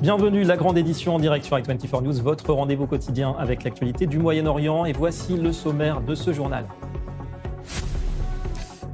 Bienvenue, la grande édition en direct sur i24 News, votre rendez-vous quotidien avec l'actualité du Moyen-Orient. Et voici le sommaire de ce journal.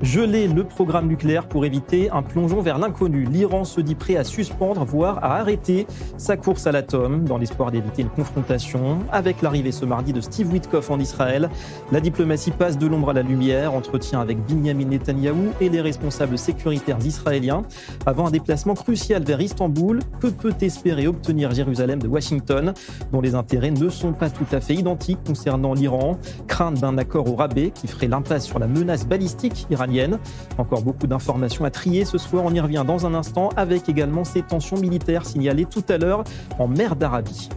Geler le programme nucléaire pour éviter un plongeon vers l'inconnu. L'Iran se dit prêt à suspendre, voire à arrêter sa course à l'atome dans l'espoir d'éviter une confrontation. Avec l'arrivée ce mardi de Steve Witkoff en Israël, la diplomatie passe de l'ombre à la lumière. Entretien avec Binyamin Netanyahou et les responsables sécuritaires israéliens avant un déplacement crucial vers Istanbul. Que peut espérer obtenir Jérusalem de Washington, dont les intérêts ne sont pas tout à fait identiques concernant l'Iran? Crainte d'un accord au rabais qui ferait l'impasse sur la menace balistique iranienne. Encore beaucoup d'informations à trier ce soir, on y revient dans un instant avec également ces tensions militaires signalées tout à l'heure en mer d'Arabie.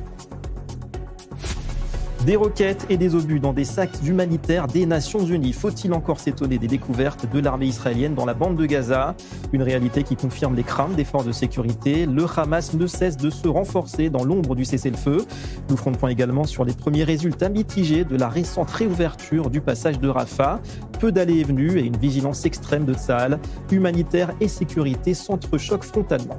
Des roquettes et des obus dans des sacs humanitaires des Nations Unies. Faut-il encore s'étonner des découvertes de l'armée israélienne dans la bande de Gaza? Une réalité qui confirme les craintes des forces de sécurité. Le Hamas ne cesse de se renforcer dans l'ombre du cessez-le-feu. Nous ferons le point également sur les premiers résultats mitigés de la récente réouverture du passage de Rafah. Peu d'allées et venues et une vigilance extrême de Tsahal. Humanitaire et sécurité s'entrechoquent frontalement.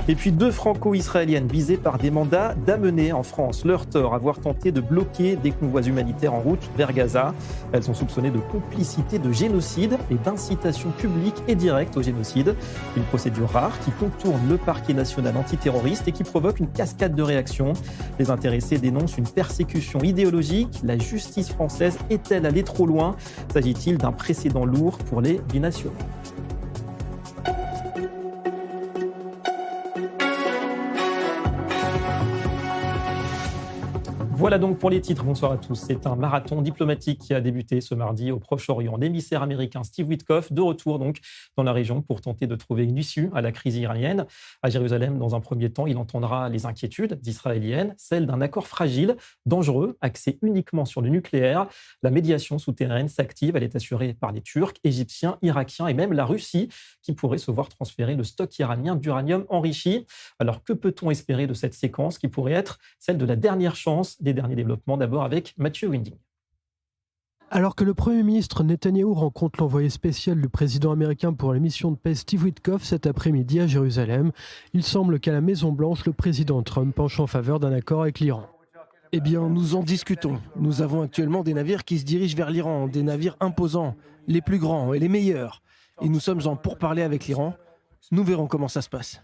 Et puis 2 franco-israéliennes visées par des mandats d'amener en France. Leur tort, avoir tenté de bloquer des convois humanitaires en route vers Gaza. Elles sont soupçonnées de complicité de génocide et d'incitation publique et directe au génocide. Une procédure rare qui contourne le parquet national antiterroriste et qui provoque une cascade de réactions. Les intéressés dénoncent une persécution idéologique. La justice française est-elle allée trop loin? S'agit-il d'un précédent lourd pour les binationaux? Voilà donc pour les titres. Bonsoir à tous. C'est un marathon diplomatique qui a débuté ce mardi au Proche-Orient. L'émissaire américain Steve Witkoff, de retour donc dans la région pour tenter de trouver une issue à la crise iranienne. À Jérusalem, dans un premier temps, il entendra les inquiétudes israéliennes, celles d'un accord fragile, dangereux, axé uniquement sur le nucléaire. La médiation souterraine s'active. Elle est assurée par les Turcs, Égyptiens, Irakiens et même la Russie, qui pourrait se voir transférer le stock iranien d'uranium enrichi. Alors que peut-on espérer de cette séquence qui pourrait être celle de la dernière chance des derniers développements, d'abord avec Mathieu Winding. Alors que le Premier ministre Netanyahou rencontre l'envoyé spécial du président américain pour la mission de paix Steve Witkoff cet après-midi à Jérusalem, il semble qu'à la Maison-Blanche, le président Trump penche en faveur d'un accord avec l'Iran. Eh bien, nous en discutons. Nous avons actuellement des navires qui se dirigent vers l'Iran, des navires imposants, les plus grands et les meilleurs. Et nous sommes en pourparlers avec l'Iran. Nous verrons comment ça se passe.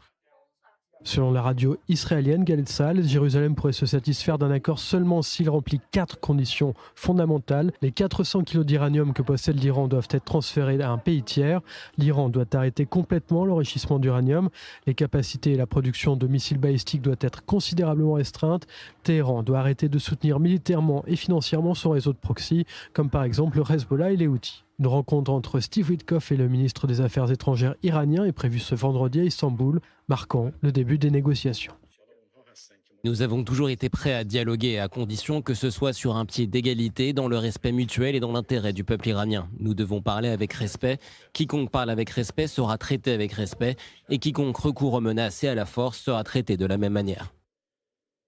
Selon la radio israélienne Galei Tzahal, Jérusalem pourrait se satisfaire d'un accord seulement s'il remplit 4 conditions fondamentales. Les 400 kilos d'uranium que possède l'Iran doivent être transférés à un pays tiers. L'Iran doit arrêter complètement l'enrichissement d'uranium. Les capacités et la production de missiles balistiques doivent être considérablement restreintes. Téhéran doit arrêter de soutenir militairement et financièrement son réseau de proxy, comme par exemple le Hezbollah et les Houthis. Une rencontre entre Steve Witkoff et le ministre des Affaires étrangères iranien est prévue ce vendredi à Istanbul, marquant le début des négociations. Nous avons toujours été prêts à dialoguer à condition que ce soit sur un pied d'égalité, dans le respect mutuel et dans l'intérêt du peuple iranien. Nous devons parler avec respect. Quiconque parle avec respect sera traité avec respect et quiconque recourt aux menaces et à la force sera traité de la même manière.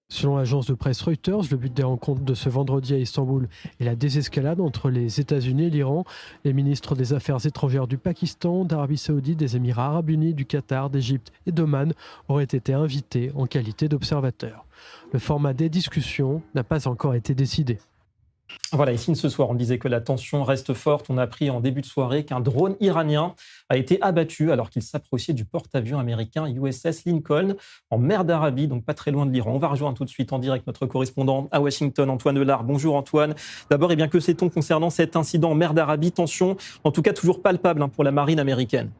Selon l'agence de presse Reuters, le but des rencontres de ce vendredi à Istanbul est la désescalade entre les États-Unis et l'Iran. Les ministres des Affaires étrangères du Pakistan, d'Arabie Saoudite, des Émirats Arabes Unis, du Qatar, d'Égypte et d'Oman auraient été invités en qualité d'observateurs. Le format des discussions n'a pas encore été décidé. Voilà, ici ce soir, on disait que la tension reste forte. On a appris en début de soirée qu'un drone iranien a été abattu alors qu'il s'approchait du porte-avions américain USS Lincoln en mer d'Arabie, donc pas très loin de l'Iran. On va rejoindre tout de suite en direct notre correspondant à Washington, Antoine Delard. Bonjour Antoine. D'abord, que sait-on concernant cet incident en mer d'Arabie? Tension, en tout cas toujours palpable pour la marine américaine.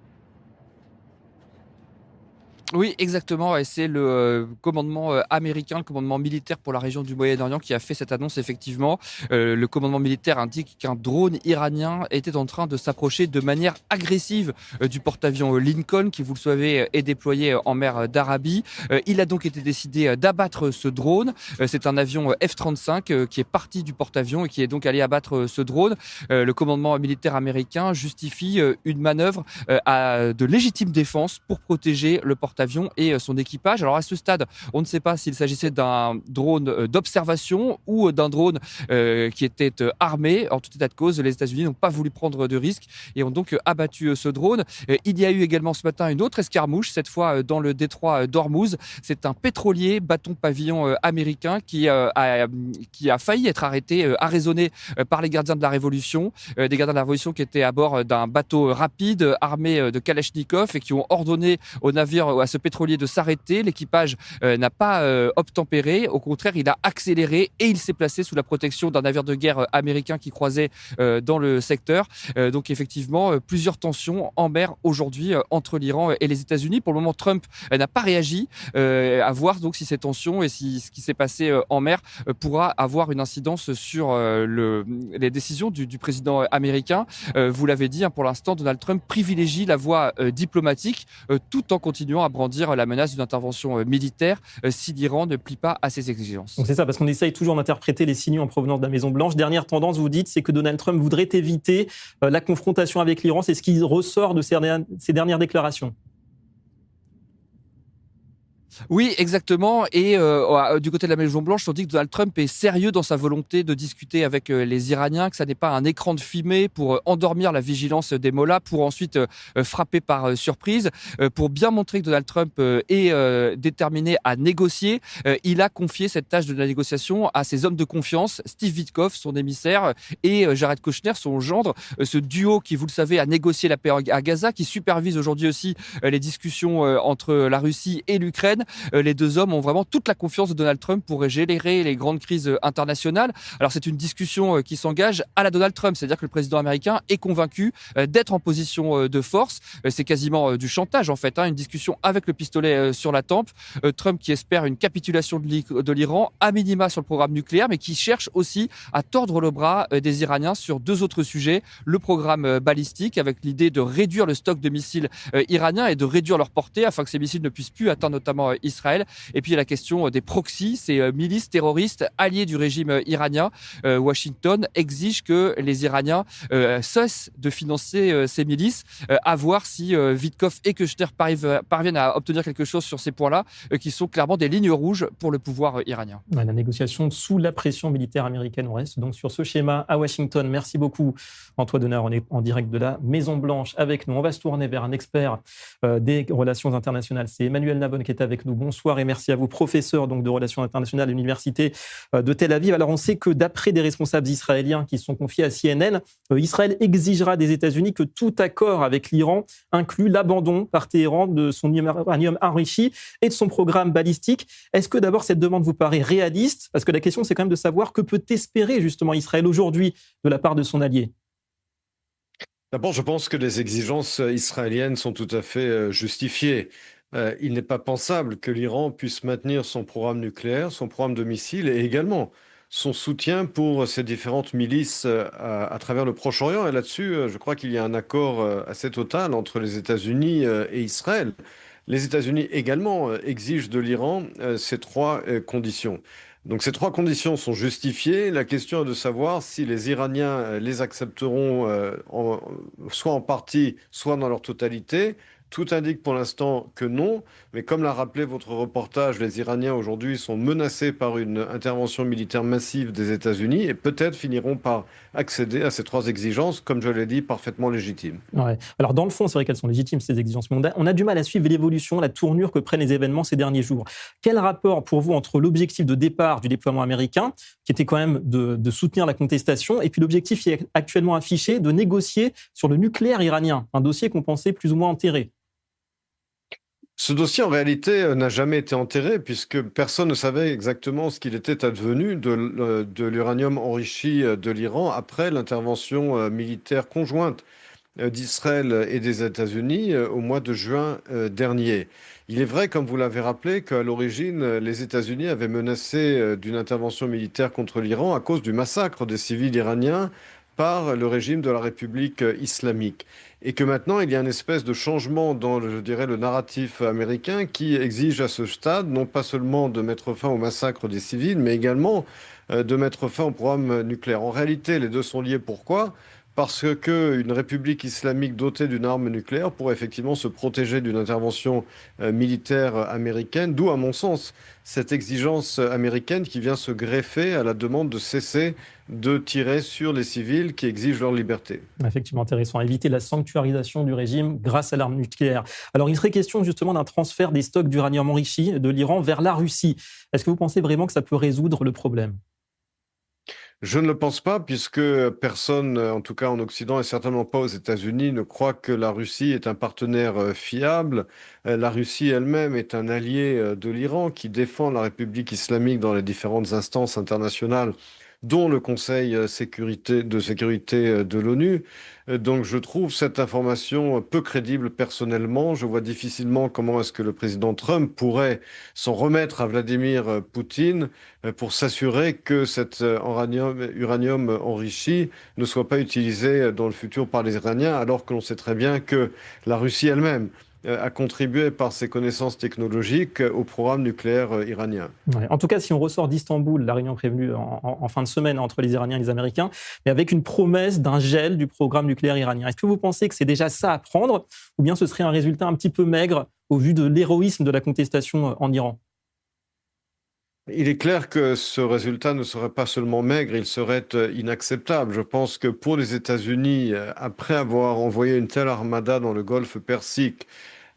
Oui, exactement. Et c'est le commandement américain, le commandement militaire pour la région du Moyen-Orient qui a fait cette annonce, effectivement. Le commandement militaire indique qu'un drone iranien était en train de s'approcher de manière agressive du porte-avions Lincoln, qui, vous le savez, est déployé en mer d'Arabie. Il a donc été décidé d'abattre ce drone. C'est un avion F-35 qui est parti du porte-avions et qui est donc allé abattre ce drone. Le commandement militaire américain justifie une manœuvre de légitime défense pour protéger le porte-avions porte-avions et son équipage. Alors à ce stade, on ne sait pas s'il s'agissait d'un drone d'observation ou d'un drone qui était armé. En tout état de cause, les États-Unis n'ont pas voulu prendre de risques et ont donc abattu ce drone. Il y a eu également ce matin une autre escarmouche, cette fois dans le détroit d'Ormuz. C'est un pétrolier bâton-pavillon américain qui a failli être arrêté, arraisonné par les gardiens de la Révolution. Des gardiens de la Révolution qui étaient à bord d'un bateau rapide armé de Kalachnikov et qui ont ordonné au navire, à ce pétrolier de s'arrêter. L'équipage n'a pas obtempéré. Au contraire, il a accéléré et il s'est placé sous la protection d'un navire de guerre américain qui croisait dans le secteur. Donc effectivement, plusieurs tensions en mer aujourd'hui entre l'Iran et les États-Unis. Pour le moment, Trump n'a pas réagi. À voir donc si ces tensions et si ce qui s'est passé en mer pourra avoir une incidence sur les décisions du président américain. Vous l'avez dit, pour l'instant, Donald Trump privilégie la voie diplomatique tout en continuant à brandir la menace d'une intervention militaire si l'Iran ne plie pas à ses exigences. Donc c'est ça, parce qu'on essaye toujours d'interpréter les signaux en provenance de la Maison-Blanche. Dernière tendance, vous dites, c'est que Donald Trump voudrait éviter la confrontation avec l'Iran. C'est ce qui ressort de ces dernières déclarations. Oui, exactement. Et du côté de la Maison-Blanche, on dit que Donald Trump est sérieux dans sa volonté de discuter avec les Iraniens, que ça n'est pas un écran de fumée pour endormir la vigilance des mollahs, pour ensuite frapper par surprise. Pour bien montrer que Donald Trump est déterminé à négocier, il a confié cette tâche de la négociation à ses hommes de confiance, Steve Witkoff, son émissaire, et Jared Kushner, son gendre. Ce duo qui, vous le savez, a négocié la paix à Gaza, qui supervise aujourd'hui aussi les discussions entre la Russie et l'Ukraine. Les deux hommes ont vraiment toute la confiance de Donald Trump pour gérer les grandes crises internationales. Alors c'est une discussion qui s'engage à la Donald Trump, c'est-à-dire que le président américain est convaincu d'être en position de force. C'est quasiment du chantage en fait, une discussion avec le pistolet sur la tempe. Trump qui espère une capitulation de l'Iran, à minima sur le programme nucléaire, mais qui cherche aussi à tordre le bras des Iraniens sur deux autres sujets. Le programme balistique, avec l'idée de réduire le stock de missiles iraniens et de réduire leur portée afin que ces missiles ne puissent plus atteindre notamment Israël. Et puis il y a la question des proxys, ces milices terroristes alliées du régime iranien. Washington exige que les Iraniens cessent de financer ces milices. À voir si Witkoff et Kushner parviennent à obtenir quelque chose sur ces points-là, qui sont clairement des lignes rouges pour le pouvoir iranien. Ouais, la négociation sous la pression militaire américaine, on reste donc sur ce schéma à Washington. Merci beaucoup Antoine Donard, on est en direct de la Maison-Blanche avec nous. On va se tourner vers un expert des relations internationales, c'est Emmanuel Navon qui est avec nous. Bonsoir et merci à vous, professeur donc, de relations internationales à l'Université de Tel Aviv. Alors on sait que d'après des responsables israéliens qui sont confiés à CNN, Israël exigera des États-Unis que tout accord avec l'Iran inclut l'abandon par Téhéran de son uranium enrichi et de son programme balistique. Est-ce que d'abord cette demande vous paraît réaliste? Parce que la question c'est quand même de savoir que peut espérer justement Israël aujourd'hui de la part de son allié. D'abord, je pense que les exigences israéliennes sont tout à fait justifiées. Il n'est pas pensable que l'Iran puisse maintenir son programme nucléaire, son programme de missiles et également son soutien pour ces différentes milices à travers le Proche-Orient. Et là-dessus, je crois qu'il y a un accord assez total entre les États-Unis et Israël. Les États-Unis également exigent de l'Iran ces trois conditions. Donc ces trois conditions sont justifiées. La question est de savoir si les Iraniens les accepteront soit en partie, soit dans leur totalité. Tout indique pour l'instant que non, mais comme l'a rappelé votre reportage, les Iraniens aujourd'hui sont menacés par une intervention militaire massive des États-Unis et peut-être finiront par accéder à ces trois exigences, comme je l'ai dit, parfaitement légitimes. Ouais. Alors dans le fond, c'est vrai qu'elles sont légitimes ces exigences, mais on a du mal à suivre l'évolution, la tournure que prennent les événements ces derniers jours. Quel rapport pour vous entre l'objectif de départ du déploiement américain, qui était quand même de soutenir la contestation, et puis l'objectif qui est actuellement affiché de négocier sur le nucléaire iranien, un dossier qu'on pensait plus ou moins enterré? Ce dossier, en réalité, n'a jamais été enterré puisque personne ne savait exactement ce qu'il était advenu de l'uranium enrichi de l'Iran après l'intervention militaire conjointe d'Israël et des États-Unis au mois de juin dernier. Il est vrai, comme vous l'avez rappelé, qu'à l'origine, les États-Unis avaient menacé d'une intervention militaire contre l'Iran à cause du massacre des civils iraniens par le régime de la République islamique. Et que maintenant, il y a une espèce de changement dans, je dirais, le narratif américain qui exige à ce stade, non pas seulement de mettre fin au massacre des civils, mais également de mettre fin au programme nucléaire. En réalité, les deux sont liés. Pourquoi ? parce qu'une république islamique dotée d'une arme nucléaire pourrait effectivement se protéger d'une intervention militaire américaine, d'où, à mon sens, cette exigence américaine qui vient se greffer à la demande de cesser de tirer sur les civils qui exigent leur liberté. Effectivement intéressant, éviter la sanctuarisation du régime grâce à l'arme nucléaire. Alors il serait question justement d'un transfert des stocks d'uranium enrichi de l'Iran vers la Russie. Est-ce que vous pensez vraiment que ça peut résoudre le problème ? Je ne le pense pas, puisque personne, en tout cas en Occident et certainement pas aux États-Unis, ne croit que la Russie est un partenaire fiable. La Russie elle-même est un allié de l'Iran qui défend la République islamique dans les différentes instances internationales, dont le Conseil de sécurité de l'ONU. Donc je trouve cette information peu crédible personnellement. Je vois difficilement comment est-ce que le président Trump pourrait s'en remettre à Vladimir Poutine pour s'assurer que cet uranium enrichi ne soit pas utilisé dans le futur par les Iraniens, alors que l'on sait très bien que la Russie elle-même a contribué par ses connaissances technologiques au programme nucléaire iranien. Ouais. En tout cas, si on ressort d'Istanbul, la réunion prévue en fin de semaine entre les Iraniens et les Américains, mais avec une promesse d'un gel du programme nucléaire iranien, est-ce que vous pensez que c'est déjà ça à prendre, ou bien ce serait un résultat un petit peu maigre au vu de l'héroïsme de la contestation en Iran ? Il est clair que ce résultat ne serait pas seulement maigre, il serait inacceptable. Je pense que pour les États-Unis, après avoir envoyé une telle armada dans le golfe Persique,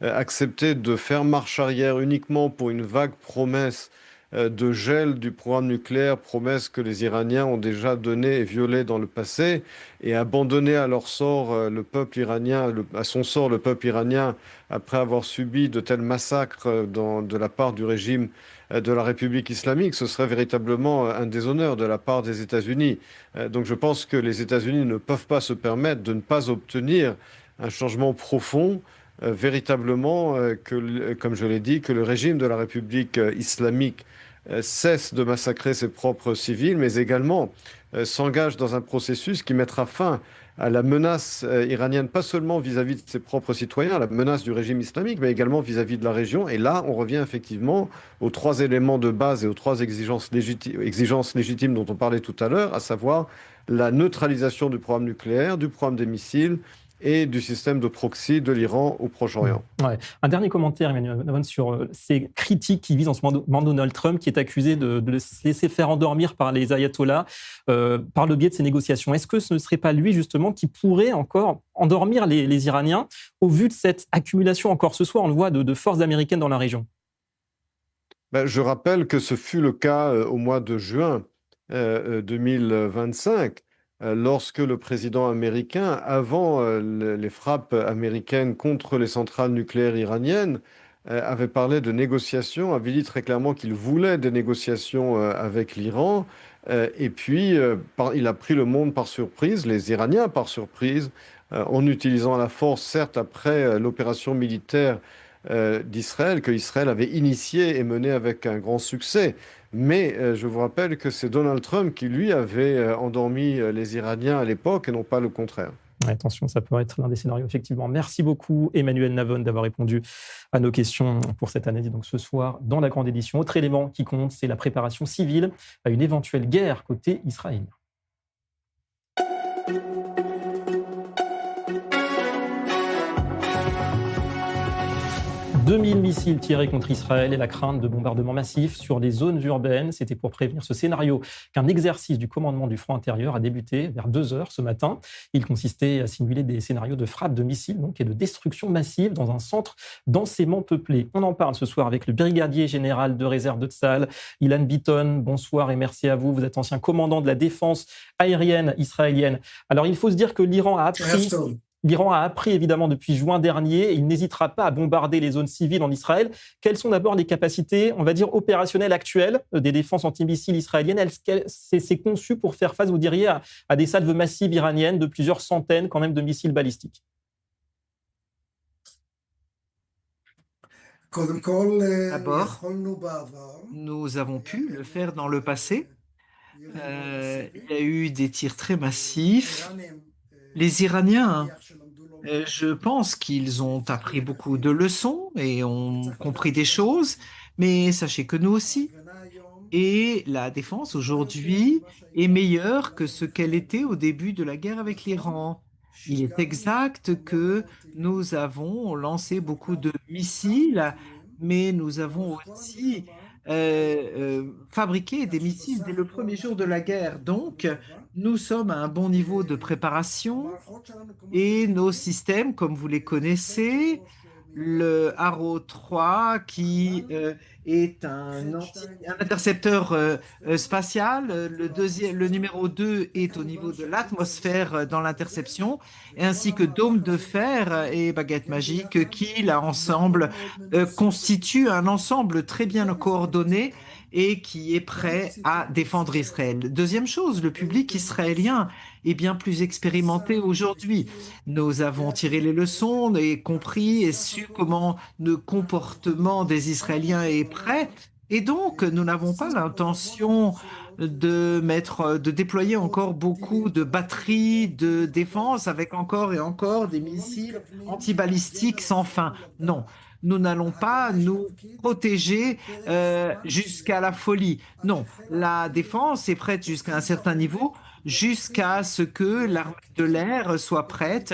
accepter de faire marche arrière uniquement pour une vague promesse de gel du programme nucléaire, promesse que les Iraniens ont déjà donnée et violée dans le passé, et abandonner à leur sort le peuple iranien, à son sort le peuple iranien, après avoir subi de tels massacres de la part du régime de la République islamique, ce serait véritablement un déshonneur de la part des États-Unis. Donc je pense que les États-Unis ne peuvent pas se permettre de ne pas obtenir un changement profond, véritablement, comme je l'ai dit, que le régime de la République islamique cesse de massacrer ses propres civils, mais également s'engage dans un processus qui mettra fin à la menace iranienne, pas seulement vis-à-vis de ses propres citoyens, la menace du régime islamique, mais également vis-à-vis de la région. Et là, on revient effectivement aux trois éléments de base et aux trois exigences légitimes dont on parlait tout à l'heure, à savoir la neutralisation du programme nucléaire, du programme des missiles, et du système de proxy de l'Iran au Proche-Orient. Ouais. Un dernier commentaire, Emmanuel Navon, sur ces critiques qui visent en ce moment Donald Trump, qui est accusé de se laisser faire endormir par les ayatollahs par le biais de ces négociations. Est-ce que ce ne serait pas lui, justement, qui pourrait encore endormir les Iraniens au vu de cette accumulation, encore ce soir, on le voit, de forces américaines dans la région ? Je rappelle que ce fut le cas au mois de juin 2025, lorsque le président américain, avant les frappes américaines contre les centrales nucléaires iraniennes, avait parlé de négociations, avait dit très clairement qu'il voulait des négociations avec l'Iran. Et puis, il a pris le monde par surprise, les Iraniens par surprise, en utilisant la force, certes, après l'opération militaire d'Israël, que Israël avait initiée et menée avec un grand succès. Mais je vous rappelle que c'est Donald Trump qui, lui, avait endormi les Iraniens à l'époque et non pas le contraire. Ouais, attention, ça peut être l'un des scénarios, effectivement. Merci beaucoup, Emmanuel Navon, d'avoir répondu à nos questions pour cette année. Et donc ce soir, dans la grande édition, autre élément qui compte, c'est la préparation civile à une éventuelle guerre côté israélien. 2000 missiles tirés contre Israël et la crainte de bombardements massifs sur des zones urbaines. C'était pour prévenir ce scénario qu'un exercice du commandement du front intérieur a débuté vers 2 heures ce matin. Il consistait à simuler des scénarios de frappe de missiles donc, et de destruction massive dans un centre densément peuplé. On en parle ce soir avec le brigadier général de réserve de Tsahal, Ilan Bitton. Bonsoir et merci à vous. Vous êtes ancien commandant de la défense aérienne israélienne. Alors, il faut se dire que l'Iran a appris évidemment depuis juin dernier, et il n'hésitera pas à bombarder les zones civiles en Israël. Quelles sont d'abord les capacités, on va dire, opérationnelles actuelles des défenses antimissiles israéliennes ? C'est conçu pour faire face, vous diriez, à des salves massives iraniennes de plusieurs centaines quand même de missiles balistiques. D'abord, nous avons pu le faire dans le passé. Il y a eu des tirs très massifs. Les Iraniens, je pense qu'ils ont appris beaucoup de leçons et ont compris des choses, mais sachez que nous aussi, Et la défense aujourd'hui est meilleure que ce qu'elle était au début de la guerre avec l'Iran. Il est exact que nous avons lancé beaucoup de missiles, mais nous avons aussi fabriqué des missiles dès le premier jour de la guerre. Donc, nous sommes à un bon niveau de préparation et nos systèmes, comme vous les connaissez, le Arrow 3 qui est un intercepteur spatial. Le numéro 2 est au niveau de l'atmosphère dans l'interception, ainsi que Dôme de fer et Baguette Magique qui, là, ensemble, constituent un ensemble très bien coordonné et qui est prêt à défendre Israël. Deuxième chose, le public israélien est bien plus expérimenté aujourd'hui. Nous avons tiré les leçons et compris et su comment le comportement des Israéliens est prêt. Et donc, nous n'avons pas l'intention de déployer encore beaucoup de batteries de défense avec encore et encore des missiles antibalistiques sans fin. Non. Nous n'allons pas nous protéger jusqu'à la folie. Non, la défense est prête jusqu'à un certain niveau, jusqu'à ce que l'armée de l'air soit prête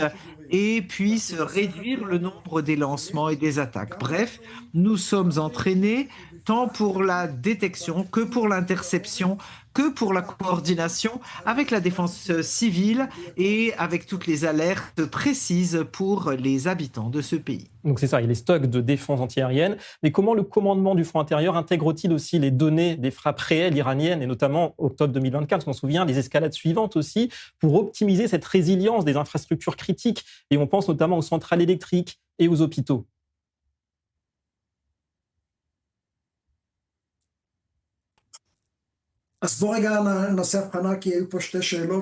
et puisse réduire le nombre des lancements et des attaques. Bref, nous sommes entraînés tant pour la détection que pour l'interception, que pour la coordination avec la défense civile et avec toutes les alertes précises pour les habitants de ce pays. Donc c'est ça, il y a les stocks de défense antiaérienne, mais comment le commandement du front intérieur intègre-t-il aussi les données des frappes réelles iraniennes, et notamment octobre 2024, parce qu'on se souvient des escalades suivantes aussi, pour optimiser cette résilience des infrastructures critiques, et on pense notamment aux centrales électriques et aux hôpitaux.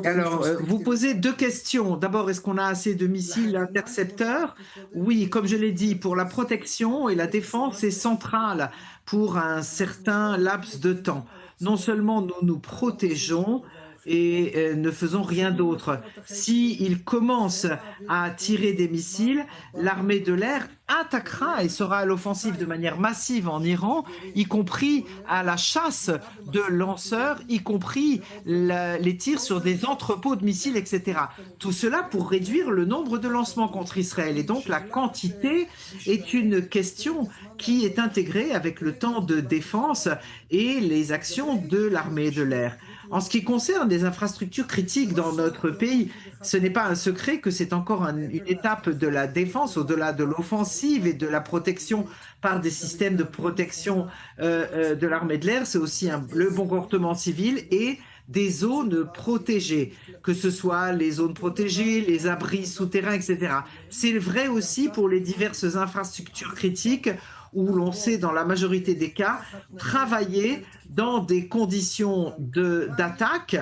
Alors, vous posez deux questions. D'abord, est-ce qu'on a assez de missiles intercepteurs? Oui, comme je l'ai dit, pour la protection et la défense est centrale pour un certain laps de temps. Non seulement nous nous protégeons et ne faisons rien d'autre. S'ils commencent à tirer des missiles, l'armée de l'air attaquera et sera à l'offensive de manière massive en Iran, y compris à la chasse de lanceurs, y compris les tirs sur des entrepôts de missiles, etc. Tout cela pour réduire le nombre de lancements contre Israël. Et donc la quantité est une question qui est intégrée avec le temps de défense et les actions de l'armée de l'air. En ce qui concerne les infrastructures critiques dans notre pays, ce n'est pas un secret que c'est encore une étape de la défense, au-delà de l'offensive et de la protection par des systèmes de protection de l'armée de l'air. C'est aussi le bon comportement civil et des zones protégées, que ce soit les zones protégées, les abris souterrains, etc. C'est vrai aussi pour les diverses infrastructures critiques où l'on sait, dans la majorité des cas, travailler dans des conditions d'attaque,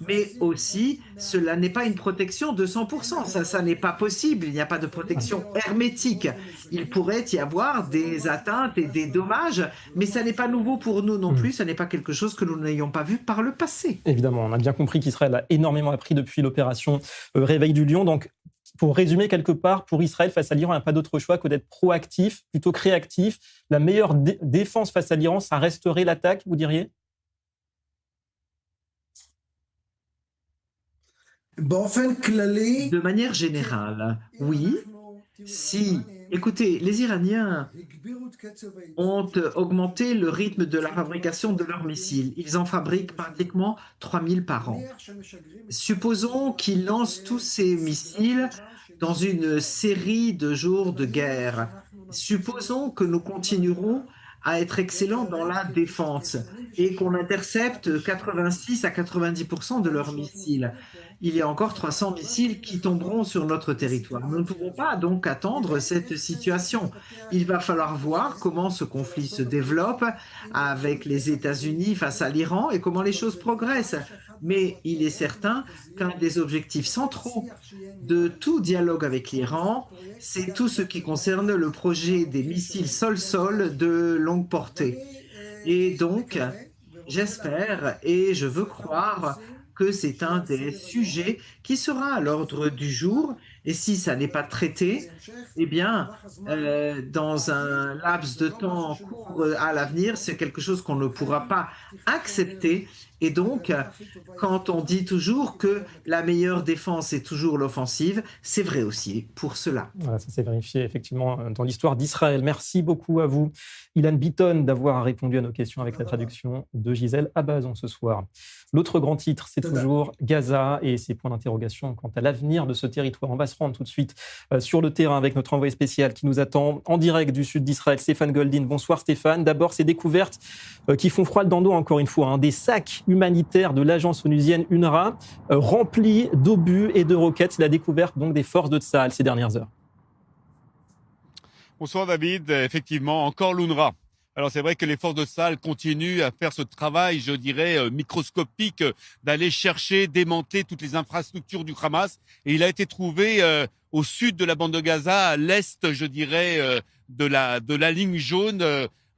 mais aussi, cela n'est pas une protection de 100%. Ça n'est pas possible. Il n'y a pas de protection hermétique. Il pourrait y avoir des atteintes et des dommages, mais ça n'est pas nouveau pour nous non plus. Ça n'est pas quelque chose que nous n'ayons pas vu par le passé. Évidemment, on a bien compris qu'Israël a énormément appris depuis l'opération Réveil du Lion. Donc, pour résumer quelque part, pour Israël face à l'Iran, il n'y a pas d'autre choix que d'être proactif, plutôt que réactif. La meilleure défense face à l'Iran, ça resterait l'attaque, vous diriez? De manière générale, oui. Écoutez, les Iraniens ont augmenté le rythme de la fabrication de leurs missiles. Ils en fabriquent pratiquement 3000 par an. Supposons qu'ils lancent tous ces missiles dans une série de jours de guerre. Supposons que nous continuerons à être excellents dans la défense et qu'on intercepte 86 à 90% de leurs missiles. Il y a encore 300 missiles qui tomberont sur notre territoire. Nous ne pouvons pas donc attendre cette situation. Il va falloir voir comment ce conflit se développe avec les États-Unis face à l'Iran et comment les choses progressent. Mais il est certain qu'un des objectifs centraux de tout dialogue avec l'Iran, c'est tout ce qui concerne le projet des missiles sol-sol de longue portée. Et donc, j'espère et je veux croire que c'est un des sujets qui sera à l'ordre du jour Et si ça n'est pas traité, eh bien, dans un laps de temps court à l'avenir, c'est quelque chose qu'on ne pourra pas accepter. Et donc, quand on dit toujours que la meilleure défense est toujours l'offensive, c'est vrai aussi pour cela. Voilà, ça s'est vérifié effectivement dans l'histoire d'Israël. Merci beaucoup à vous, Ilan Bitton, d'avoir répondu à nos questions avec la traduction de Gisèle Abazon ce soir. L'autre grand titre, c'est toujours Gaza et ses points d'interrogation quant à l'avenir de ce territoire. On va se rendre tout de suite sur le terrain avec notre envoyé spécial qui nous attend en direct du sud d'Israël, Stéphane Goldin. Bonsoir Stéphane. D'abord, ces découvertes qui font froid dans le dos encore une fois, des sacs humanitaires de l'agence onusienne UNRWA remplis d'obus et de roquettes. C'est la découverte donc des forces de Tsahal ces dernières heures. Bonsoir David, effectivement, encore l'UNRWA. Alors c'est vrai que les forces de Tsahal continuent à faire ce travail, je dirais, microscopique, d'aller chercher, démanteler toutes les infrastructures du Hamas. Et il a été trouvé au sud de la bande de Gaza, à l'est, je dirais, de la ligne jaune,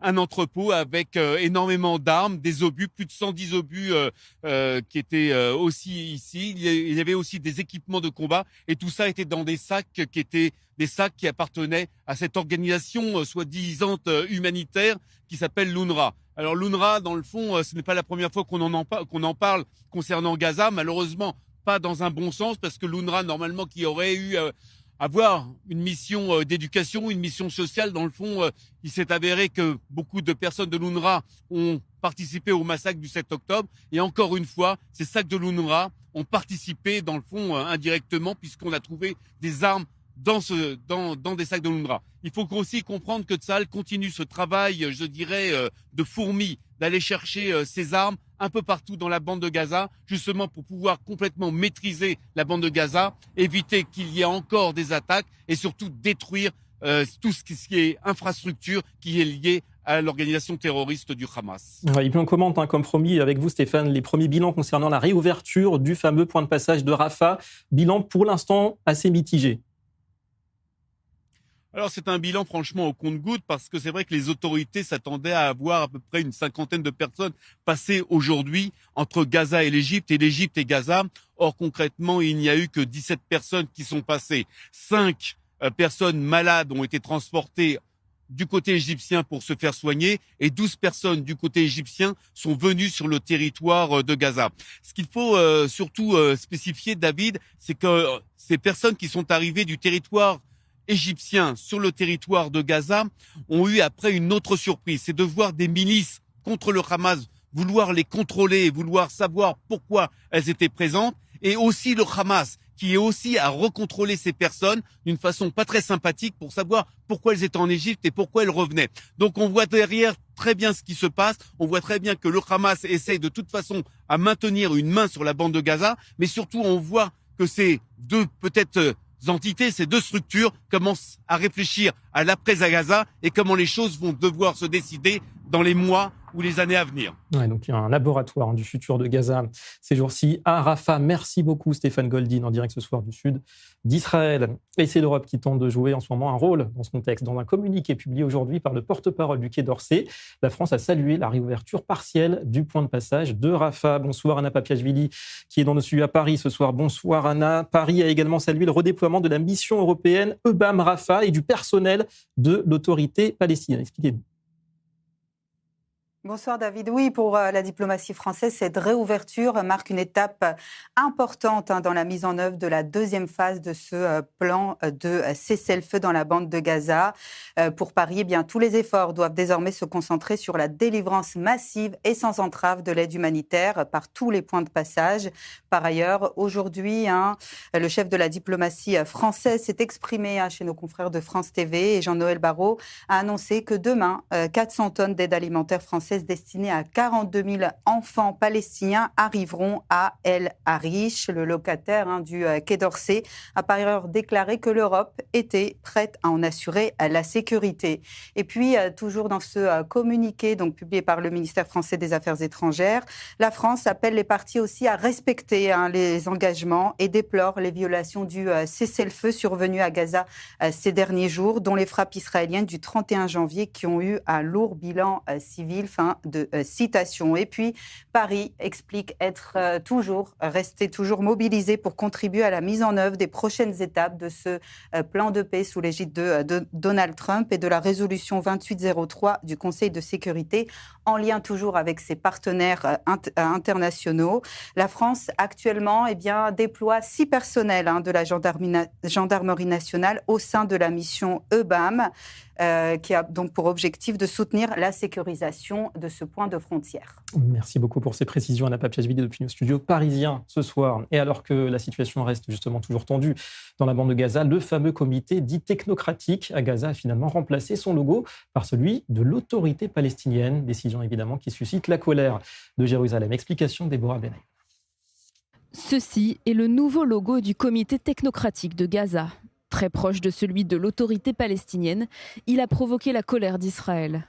un entrepôt avec énormément d'armes, des obus, plus de 110 obus qui étaient aussi ici. Il y avait aussi des équipements de combat et tout ça était dans des sacs qui étaient des sacs qui appartenaient à cette organisation soi-disant humanitaire qui s'appelle l'UNRWA. Alors l'UNRWA, dans le fond, ce n'est pas la première fois qu'on en parle concernant Gaza, malheureusement pas dans un bon sens, parce que l'UNRWA, normalement, qui aurait eu avoir une mission d'éducation, une mission sociale, dans le fond, il s'est avéré que beaucoup de personnes de l'UNRWA ont participé au massacre du 7 octobre. Et encore une fois, ces sacs de l'UNRWA ont participé, dans le fond, indirectement, puisqu'on a trouvé des armes dans des sacs de l'UNRWA. Il faut aussi comprendre que Tsahal continue ce travail, je dirais, de fourmi, d'aller chercher ces armes un peu partout dans la bande de Gaza, justement pour pouvoir complètement maîtriser la bande de Gaza, éviter qu'il y ait encore des attaques et surtout détruire tout ce qui est infrastructure qui est lié à l'organisation terroriste du Hamas. Et puis on commente, comme promis avec vous Stéphane, les premiers bilans concernant la réouverture du fameux point de passage de Rafah. Bilan pour l'instant assez mitigé. Alors c'est un bilan franchement au compte-gouttes parce que c'est vrai que les autorités s'attendaient à avoir à peu près une 50aine de personnes passées aujourd'hui entre Gaza et l'Égypte et Gaza. Or concrètement, il n'y a eu que 17 personnes qui sont passées. 5 personnes malades ont été transportées du côté égyptien pour se faire soigner et 12 personnes du côté égyptien sont venues sur le territoire de Gaza. Ce qu'il faut surtout spécifier, David, c'est que ces personnes qui sont arrivées du territoire égyptiens sur le territoire de Gaza ont eu après une autre surprise, c'est de voir des milices contre le Hamas vouloir les contrôler, vouloir savoir pourquoi elles étaient présentes, et aussi le Hamas qui est aussi à recontrôler ces personnes d'une façon pas très sympathique pour savoir pourquoi elles étaient en Égypte et pourquoi elles revenaient. Donc on voit derrière très bien ce qui se passe, on voit très bien que le Hamas essaye de toute façon à maintenir une main sur la bande de Gaza, mais surtout on voit que ces deux peut-être entités, ces deux structures commencent à réfléchir à l'après à Gaza et comment les choses vont devoir se décider dans les mois ou les années à venir. Ouais, donc il y a un laboratoire du futur de Gaza ces jours-ci à Rafah. Merci beaucoup Stéphane Goldin en direct ce soir du sud d'Israël. Et c'est l'Europe qui tente de jouer en ce moment un rôle dans ce contexte. Dans un communiqué publié aujourd'hui par le porte-parole du Quai d'Orsay, la France a salué la réouverture partielle du point de passage de Rafah. Bonsoir Anna Papiachvili qui est dans nos studios à Paris ce soir. Bonsoir Anna. Paris a également salué le redéploiement de la mission européenne EUBAM Rafah et du personnel de l'autorité palestinienne. Expliquez-nous. Bonsoir David. Oui, pour la diplomatie française, cette réouverture marque une étape importante dans la mise en œuvre de la deuxième phase de ce plan de cessez-le-feu dans la bande de Gaza. Pour Paris, eh bien, tous les efforts doivent désormais se concentrer sur la délivrance massive et sans entrave de l'aide humanitaire par tous les points de passage. Par ailleurs, aujourd'hui, le chef de la diplomatie française s'est exprimé chez nos confrères de France TV et Jean-Noël Barrot a annoncé que demain, 400 tonnes d'aide alimentaire française destinée à 42 000 enfants palestiniens arriveront à El Arish. Le locataire du Quai d'Orsay a par ailleurs déclaré que l'Europe était prête à en assurer la sécurité. Et puis, toujours dans ce communiqué donc publié par le ministère français des Affaires étrangères, la France appelle les parties aussi à respecter les engagements et déplore les violations du cessez-le-feu survenu à Gaza ces derniers jours, dont les frappes israéliennes du 31 janvier qui ont eu un lourd bilan civil. Fin de citation. Et puis, Paris explique rester toujours mobilisé pour contribuer à la mise en œuvre des prochaines étapes de ce plan de paix sous l'égide de Donald Trump et de la résolution 2803 du Conseil de sécurité, en lien toujours avec ses partenaires internationaux. La France, actuellement, déploie 6 personnels de la gendarmerie nationale au sein de la mission EBAM, qui a donc pour objectif de soutenir la sécurisation de ce point de frontière. Merci beaucoup pour ces précisions, Anna Papiachvili, depuis nos studios parisiens ce soir. Et alors que la situation reste justement toujours tendue dans la bande de Gaza, le fameux comité dit technocratique à Gaza a finalement remplacé son logo par celui de l'autorité palestinienne. Décision évidemment qui suscite la colère de Jérusalem. Explication de Déborah Benaï. Ceci est le nouveau logo du comité technocratique de Gaza. Très proche de celui de l'autorité palestinienne, il a provoqué la colère d'Israël.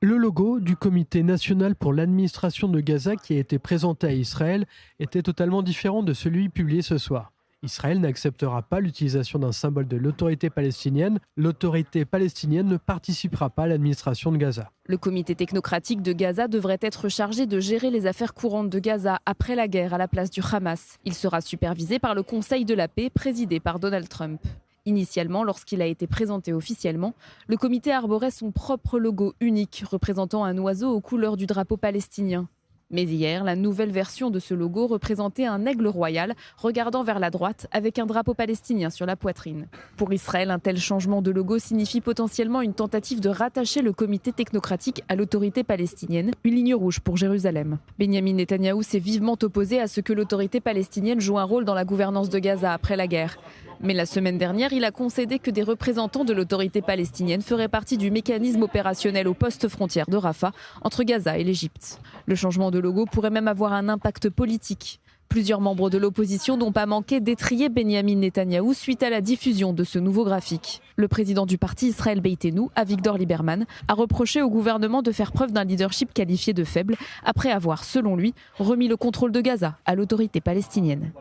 Le logo du Comité national pour l'administration de Gaza qui a été présenté à Israël était totalement différent de celui publié ce soir. Israël n'acceptera pas l'utilisation d'un symbole de l'autorité palestinienne. L'autorité palestinienne ne participera pas à l'administration de Gaza. Le comité technocratique de Gaza devrait être chargé de gérer les affaires courantes de Gaza après la guerre à la place du Hamas. Il sera supervisé par le Conseil de la paix présidé par Donald Trump. Initialement, lorsqu'il a été présenté officiellement, le comité arborait son propre logo unique représentant un oiseau aux couleurs du drapeau palestinien. Mais hier, la nouvelle version de ce logo représentait un aigle royal regardant vers la droite avec un drapeau palestinien sur la poitrine. Pour Israël, un tel changement de logo signifie potentiellement une tentative de rattacher le comité technocratique à l'autorité palestinienne, une ligne rouge pour Jérusalem. Benyamin Netanyahou s'est vivement opposé à ce que l'autorité palestinienne joue un rôle dans la gouvernance de Gaza après la guerre. Mais la semaine dernière, il a concédé que des représentants de l'autorité palestinienne feraient partie du mécanisme opérationnel au poste frontière de Rafah entre Gaza et l'Égypte. Le changement de logo pourrait même avoir un impact politique. Plusieurs membres de l'opposition n'ont pas manqué d'étriller Benyamin Netanyahou suite à la diffusion de ce nouveau graphique. Le président du parti Israël Beitenu, Avigdor Lieberman, a reproché au gouvernement de faire preuve d'un leadership qualifié de faible après avoir, selon lui, remis le contrôle de Gaza à l'autorité palestinienne.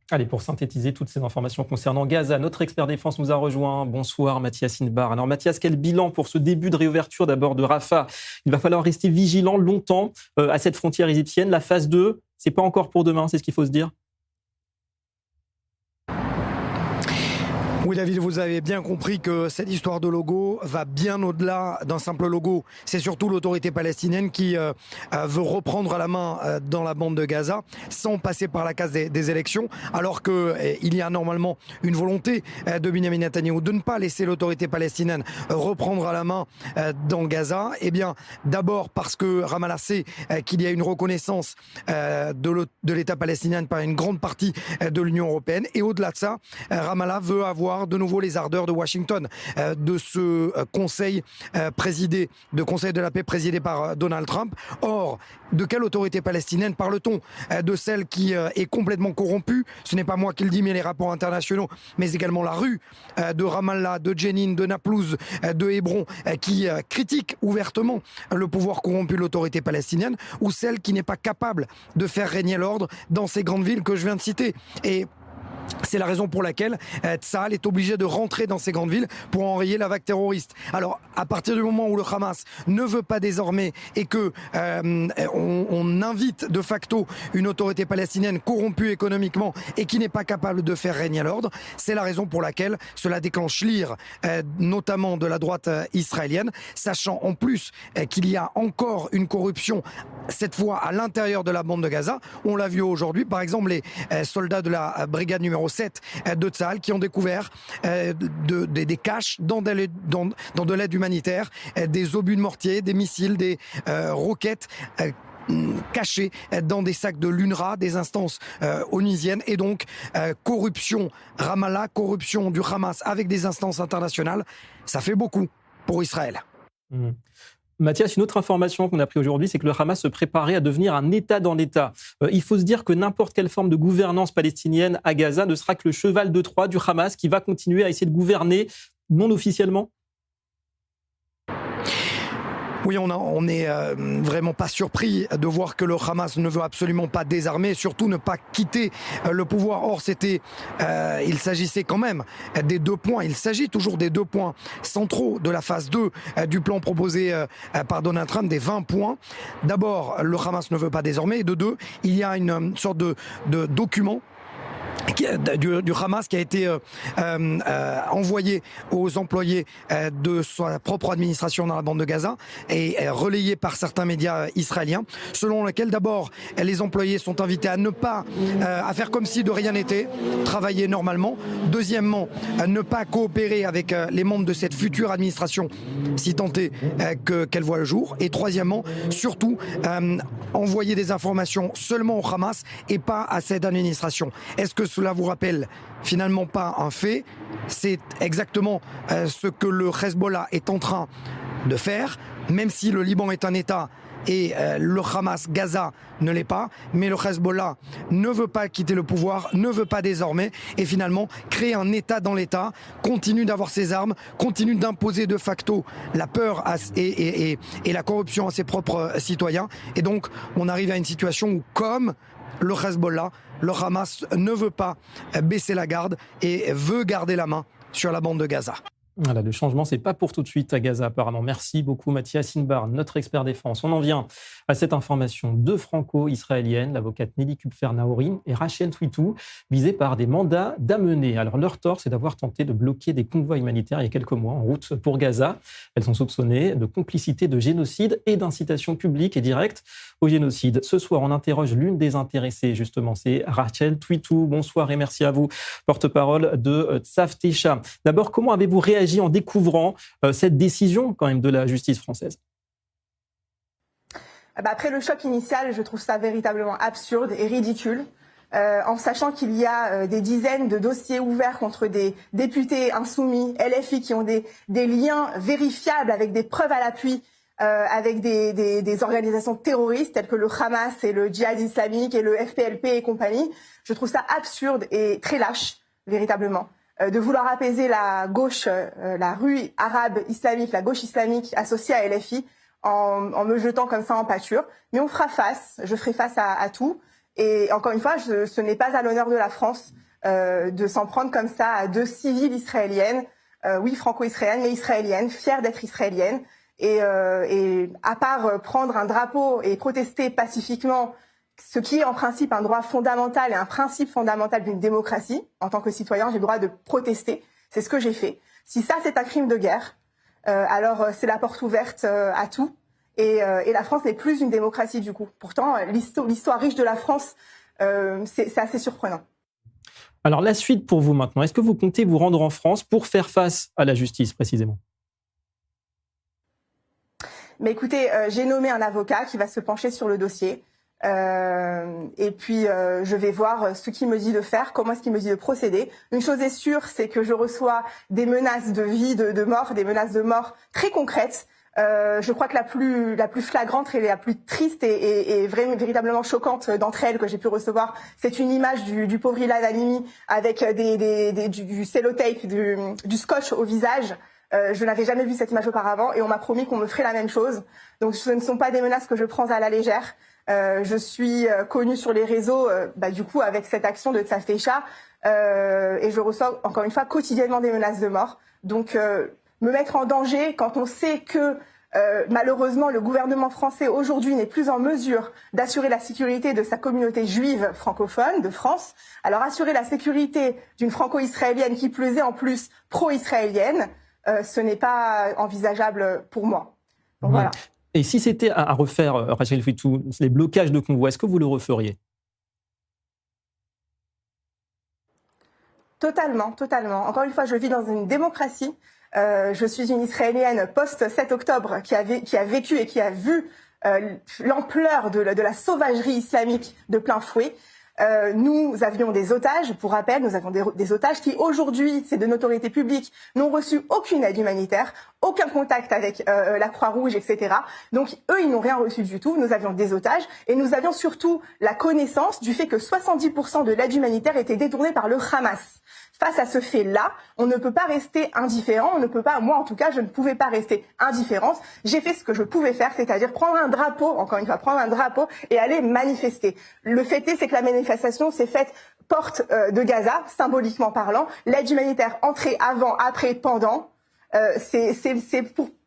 Allez, pour synthétiser toutes ces informations concernant Gaza, notre expert défense nous a rejoint. Bonsoir Mathias Inbar. Alors Mathias, quel bilan pour ce début de réouverture d'abord de Rafah? Il va falloir rester vigilant longtemps à cette frontière égyptienne. La phase 2, c'est pas encore pour demain, c'est ce qu'il faut se dire? Oui David, vous avez bien compris que cette histoire de logo va bien au-delà d'un simple logo. C'est surtout l'autorité palestinienne qui veut reprendre la main dans la bande de Gaza sans passer par la case des élections, alors qu'il y a normalement une volonté de Benyamin Netanyahou de ne pas laisser l'autorité palestinienne reprendre la main dans Gaza. Eh bien, d'abord parce que Ramallah sait qu'il y a une reconnaissance de l'État palestinien par une grande partie de l'Union européenne. Et au-delà de ça, Ramallah veut avoir de nouveau les ardeurs de Washington, de ce conseil de la paix présidé par Donald Trump. Or, de quelle autorité palestinienne parle-t-on? De celle qui est complètement corrompue. Ce n'est pas moi qui le dis, mais les rapports internationaux, mais également la rue de Ramallah, de Jenin, de Naplouse, de Hébron, qui critique ouvertement le pouvoir corrompu de l'autorité palestinienne, ou celle qui n'est pas capable de faire régner l'ordre dans ces grandes villes que je viens de citer. Et c'est la raison pour laquelle Tsahal est obligé de rentrer dans ces grandes villes pour enrayer la vague terroriste. Alors, à partir du moment où le Hamas ne veut pas désormais et que on invite de facto une autorité palestinienne corrompue économiquement et qui n'est pas capable de faire régner l'ordre, c'est la raison pour laquelle cela déclenche l'ire, notamment de la droite israélienne, sachant en plus qu'il y a encore une corruption, cette fois à l'intérieur de la bande de Gaza. On l'a vu aujourd'hui, par exemple, les soldats de la brigade numéro 7 de Tsahal qui ont découvert des caches dans de l'aide humanitaire, des obus de mortier, des missiles, des roquettes cachés dans des sacs de l'UNRWA, des instances onusiennes, et donc corruption Ramallah, corruption du Hamas avec des instances internationales, ça fait beaucoup pour Israël. Mathias, une autre information qu'on a prise aujourd'hui, c'est que le Hamas se préparait à devenir un État dans l'État. Il faut se dire que n'importe quelle forme de gouvernance palestinienne à Gaza ne sera que le cheval de Troie du Hamas qui va continuer à essayer de gouverner non officiellement. Oui, on est vraiment pas surpris de voir que le Hamas ne veut absolument pas désarmer, surtout ne pas quitter le pouvoir. Or, il s'agissait quand même des 2 points. Il s'agit toujours des 2 points centraux de la phase 2 du plan proposé par Donald Trump, des 20 points. D'abord, le Hamas ne veut pas désormais. Et de 2, il y a une sorte de document du Hamas qui a été envoyé aux employés de sa propre administration dans la bande de Gaza et relayé par certains médias israéliens, selon lequel d'abord les employés sont invités à ne pas à faire comme si de rien n'était, travailler normalement. Deuxièmement, à ne pas coopérer avec les membres de cette future administration, si tant est qu'elle voit le jour. Et troisièmement, surtout envoyer des informations seulement au Hamas et pas à cette administration. Est-ce que cela vous rappelle finalement pas un fait? C'est exactement ce que le Hezbollah est en train de faire, même si le Liban est un État et le Hamas, Gaza, ne l'est pas. Mais le Hezbollah ne veut pas quitter le pouvoir, ne veut pas désormais, et finalement créer un État dans l'État, continue d'avoir ses armes, continue d'imposer de facto la peur et la corruption à ses propres citoyens. Et donc on arrive à une situation où, comme le Hezbollah, le Hamas ne veut pas baisser la garde et veut garder la main sur la bande de Gaza. Voilà, le changement, c'est pas pour tout de suite à Gaza, apparemment. Merci beaucoup, Mathias Inbar, notre expert défense. On en vient à cette information. 2 franco-israéliennes, l'avocate Nelly Kupfer-Naori et Rachel Twitou, visées par des mandats d'amener. Alors, leur tort, c'est d'avoir tenté de bloquer des convois humanitaires il y a quelques mois en route pour Gaza. Elles sont soupçonnées de complicité de génocide et d'incitation publique et directe au génocide. Ce soir, on interroge l'une des intéressées, justement, c'est Rachel Twitou. Bonsoir et merci à vous, porte-parole de Tzavtecha. D'abord, comment avez-vous réagi en découvrant cette décision quand même de la justice française? Après le choc initial, je trouve ça véritablement absurde et ridicule, en sachant qu'il y a des dizaines de dossiers ouverts contre des députés insoumis, LFI, qui ont des liens vérifiables avec des preuves à l'appui avec des organisations terroristes telles que le Hamas et le Djihad islamique et le FPLP et compagnie. Je trouve ça absurde et très lâche, véritablement, de vouloir apaiser la gauche, la rue arabe islamique, la gauche islamique associée à LFI, en me jetant comme ça en pâture. Mais on fera face, je ferai face à tout. Et encore une fois, ce n'est pas à l'honneur de la France de s'en prendre comme ça à 2 civiles israéliennes, oui, franco-israéliennes, mais israéliennes, fières d'être israéliennes. Et à part prendre un drapeau et protester pacifiquement, ce qui est en principe un droit fondamental et un principe fondamental d'une démocratie, en tant que citoyen, j'ai le droit de protester. C'est ce que j'ai fait. Si ça, c'est un crime de guerre, alors c'est la porte ouverte à tout. Et la France n'est plus une démocratie du coup. Pourtant, l'histoire riche de la France, c'est assez surprenant. Alors la suite pour vous maintenant, est-ce que vous comptez vous rendre en France pour faire face à la justice précisément? Mais écoutez, j'ai nommé un avocat qui va se pencher sur le dossier. Et puis je vais voir ce qu'il me dit de faire, comment est-ce qu'il me dit de procéder. Une chose est sûre, c'est que je reçois des menaces de vie, de mort, des menaces de mort très concrètes. Je crois que la plus flagrante et la plus triste et véritablement choquante d'entre elles que j'ai pu recevoir, c'est une image du pauvre Ilan Halimi avec du cellotape, du scotch au visage. Je n'avais jamais vu cette image auparavant et on m'a promis qu'on me ferait la même chose. Donc ce ne sont pas des menaces que je prends à la légère. Je suis connue sur les réseaux, du coup, avec cette action de Tzavtecha, et je reçois encore une fois quotidiennement des menaces de mort. Donc, me mettre en danger quand on sait que malheureusement le gouvernement français aujourd'hui n'est plus en mesure d'assurer la sécurité de sa communauté juive francophone de France. Alors, assurer la sécurité d'une franco-israélienne qui plus est en plus pro-israélienne, ce n'est pas envisageable pour moi. Donc voilà. Et si c'était à refaire, Rachel Twitou, les blocages de convois, est-ce que vous le referiez? Totalement, totalement. Encore une fois, je vis dans une démocratie. Je suis une Israélienne post-7 octobre qui a vécu et qui a vu l'ampleur de la sauvagerie islamique de plein fouet. Nous avions des otages, pour rappel, nous avons des otages qui aujourd'hui, c'est de notoriété publique, n'ont reçu aucune aide humanitaire, aucun contact avec la Croix-Rouge, etc. Donc eux, ils n'ont rien reçu du tout. Nous avions des otages et nous avions surtout la connaissance du fait que 70% de l'aide humanitaire était détournée par le Hamas. face à ce fait-là, on ne peut pas rester indifférent, on ne peut pas, moi en tout cas, je ne pouvais pas rester indifférente. J'ai fait ce que je pouvais faire, c'est-à-dire prendre un drapeau, encore une fois, prendre un drapeau et aller manifester. Le fait est, c'est que la manifestation s'est faite porte de Gaza, symboliquement parlant. L'aide humanitaire entrée avant, après, pendant, c'est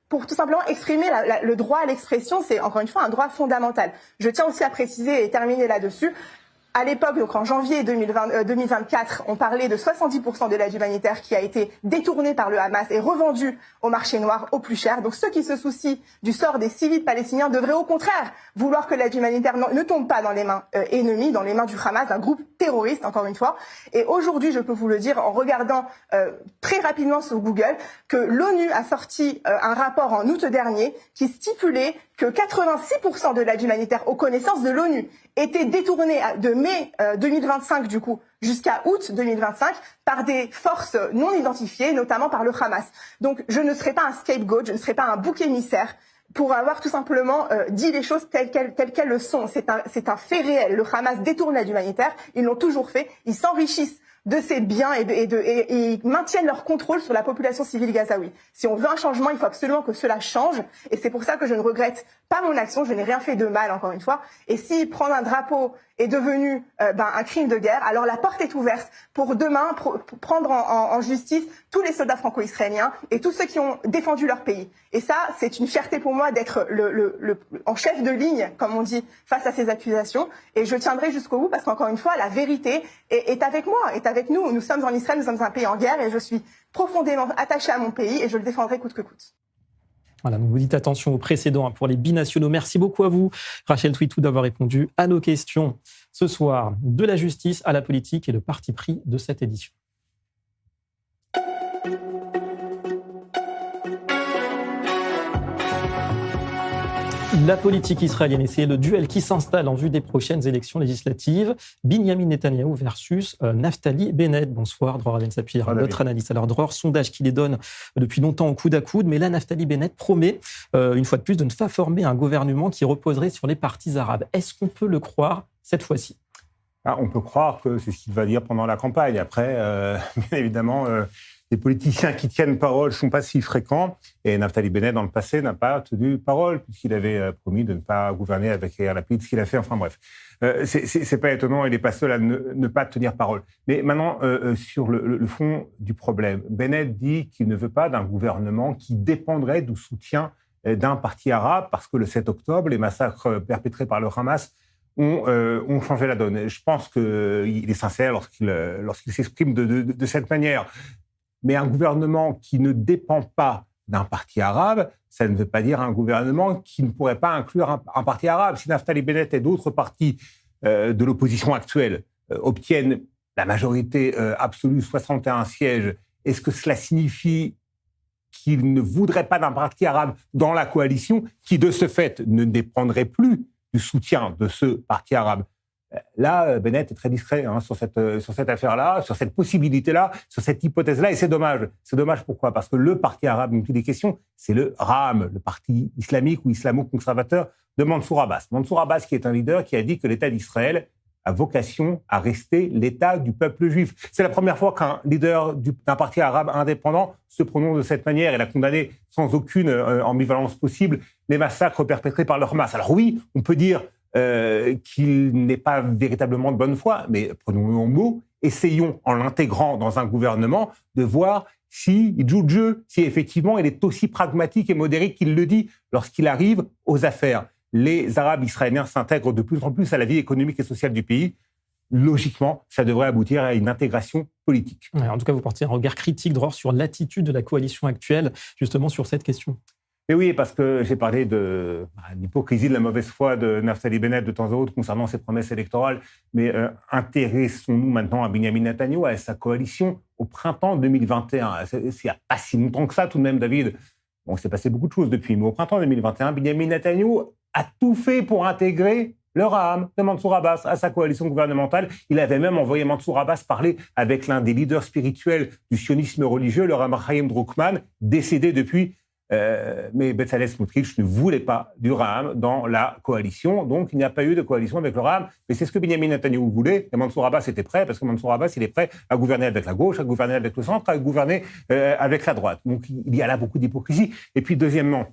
pour tout simplement exprimer le droit à l'expression, c'est encore une fois un droit fondamental. Je tiens aussi à préciser et terminer là-dessus. À l'époque, donc en janvier 2024, on parlait de 70% de l'aide humanitaire qui a été détournée par le Hamas et revendue au marché noir au plus cher. Donc ceux qui se soucient du sort des civils palestiniens devraient au contraire vouloir que l'aide humanitaire ne tombe pas dans les mains ennemies, dans les mains du Hamas, d'un groupe terroriste, encore une fois. Et aujourd'hui, je peux vous le dire en regardant très rapidement sur Google que l'ONU a sorti un rapport en août dernier qui stipulait que 86% de l'aide humanitaire aux connaissances de l'ONU était détournée de mai 2025 du coup jusqu'à août 2025 par des forces non identifiées, notamment par le Hamas. Donc je ne serai pas un scapegoat, je ne serai pas un bouc émissaire pour avoir tout simplement dit les choses telles qu'elles le sont. C'est un fait réel. Le Hamas détourne l'aide humanitaire, ils l'ont toujours fait, ils s'enrichissent de ces biens et ils maintiennent leur contrôle sur la population civile gazaoui. Si on veut un changement, il faut absolument que cela change. Et c'est pour ça que je ne regrette pas mon action. Je n'ai rien fait de mal, encore une fois. Et si prendre un drapeau est devenu un crime de guerre, alors la porte est ouverte pour demain prendre en justice tous les soldats franco-israéliens et tous ceux qui ont défendu leur pays. Et ça, c'est une fierté pour moi d'être en chef de ligne, comme on dit, face à ces accusations. Et je tiendrai jusqu'au bout parce qu'encore une fois, la vérité est avec moi, est avec nous. Nous sommes en Israël, nous sommes un pays en guerre et je suis profondément attachée à mon pays et je le défendrai coûte que coûte. Voilà, donc vous dites attention aux précédents pour les binationaux. Merci beaucoup à vous, Rachel Twitou, d'avoir répondu à nos questions ce soir. De la justice à la politique et le parti pris de cette édition. La politique israélienne, et c'est le duel qui s'installe en vue des prochaines élections législatives. Binyamin Netanyahou versus Naftali Bennett. Bonsoir, Dror Ben-Sapir, notre analyste. Alors, Dror, sondage qui les donne depuis longtemps au coude à coude, mais là, Naftali Bennett promet, une fois de plus, de ne pas former un gouvernement qui reposerait sur les partis arabes. Est-ce qu'on peut le croire cette fois-ci ? On peut croire que c'est ce qu'il va dire pendant la campagne. Après, bien évidemment, les politiciens qui tiennent parole ne sont pas si fréquents. Et Naftali Bennett, dans le passé, n'a pas tenu parole, puisqu'il avait promis de ne pas gouverner avec Yair Lapid, ce qu'il a fait. Enfin bref, c'est pas étonnant, il n'est pas seul à ne pas tenir parole. Mais maintenant, sur le fond du problème, Bennett dit qu'il ne veut pas d'un gouvernement qui dépendrait du soutien d'un parti arabe, parce que le 7 octobre, les massacres perpétrés par le Hamas ont changé la donne. Je pense qu'il est sincère lorsqu'il s'exprime de cette manière. Mais un gouvernement qui ne dépend pas d'un parti arabe, ça ne veut pas dire un gouvernement qui ne pourrait pas inclure un parti arabe. Si Naftali Bennett et d'autres partis de l'opposition actuelle obtiennent la majorité absolue, 61 sièges, est-ce que cela signifie qu'ils ne voudraient pas d'un parti arabe dans la coalition qui, de ce fait, ne dépendrait plus du soutien de ce parti arabe? Là, Bennett est très discret sur cette affaire-là, sur cette possibilité-là, sur cette hypothèse-là, et c'est dommage. C'est dommage pourquoi ? Parce que le parti arabe dont il est question, c'est le RAM, le parti islamique ou islamo-conservateur de Mansour Abbas. Mansour Abbas, qui est un leader qui a dit que l'État d'Israël a vocation à rester l'État du peuple juif. C'est la première fois qu'un leader d'un parti arabe indépendant se prononce de cette manière. Il a condamné sans aucune ambivalence possible les massacres perpétrés par le Hamas. Alors oui, on peut dire qu'il n'est pas véritablement de bonne foi, mais prenons-le en mot, essayons, en l'intégrant dans un gouvernement, de voir s'il joue le jeu, si effectivement il est aussi pragmatique et modéré qu'il le dit lorsqu'il arrive aux affaires. Les Arabes israéliens s'intègrent de plus en plus à la vie économique et sociale du pays. Logiquement, ça devrait aboutir à une intégration politique. Ouais, en tout cas, vous portez un regard critique, Dror, sur l'attitude de la coalition actuelle, justement sur cette question. Mais oui, parce que j'ai parlé de l'hypocrisie, de la mauvaise foi de Naftali Bennett de temps à autre concernant ses promesses électorales. Mais intéressons-nous maintenant à Binyamin Netanyahou, à sa coalition au printemps 2021. C'est il n'y a pas si longtemps que ça, tout de même, David. Bon, il s'est passé beaucoup de choses depuis. Mais au printemps 2021, Binyamin Netanyahou a tout fait pour intégrer le Raham de Mansour Abbas à sa coalition gouvernementale. Il avait même envoyé Mansour Abbas parler avec l'un des leaders spirituels du sionisme religieux, le Rav Chaim Druckmann, décédé depuis Mais Bezalel Smotrich ne voulait pas du Ra'am dans la coalition, donc il n'y a pas eu de coalition avec le Ra'am. Mais c'est ce que Benyamin Netanyahou voulait, et Mansour Abbas était prêt, parce que Mansour Abbas, il est prêt à gouverner avec la gauche, à gouverner avec le centre, à gouverner avec la droite. Donc il y a là beaucoup d'hypocrisie. Et puis deuxièmement,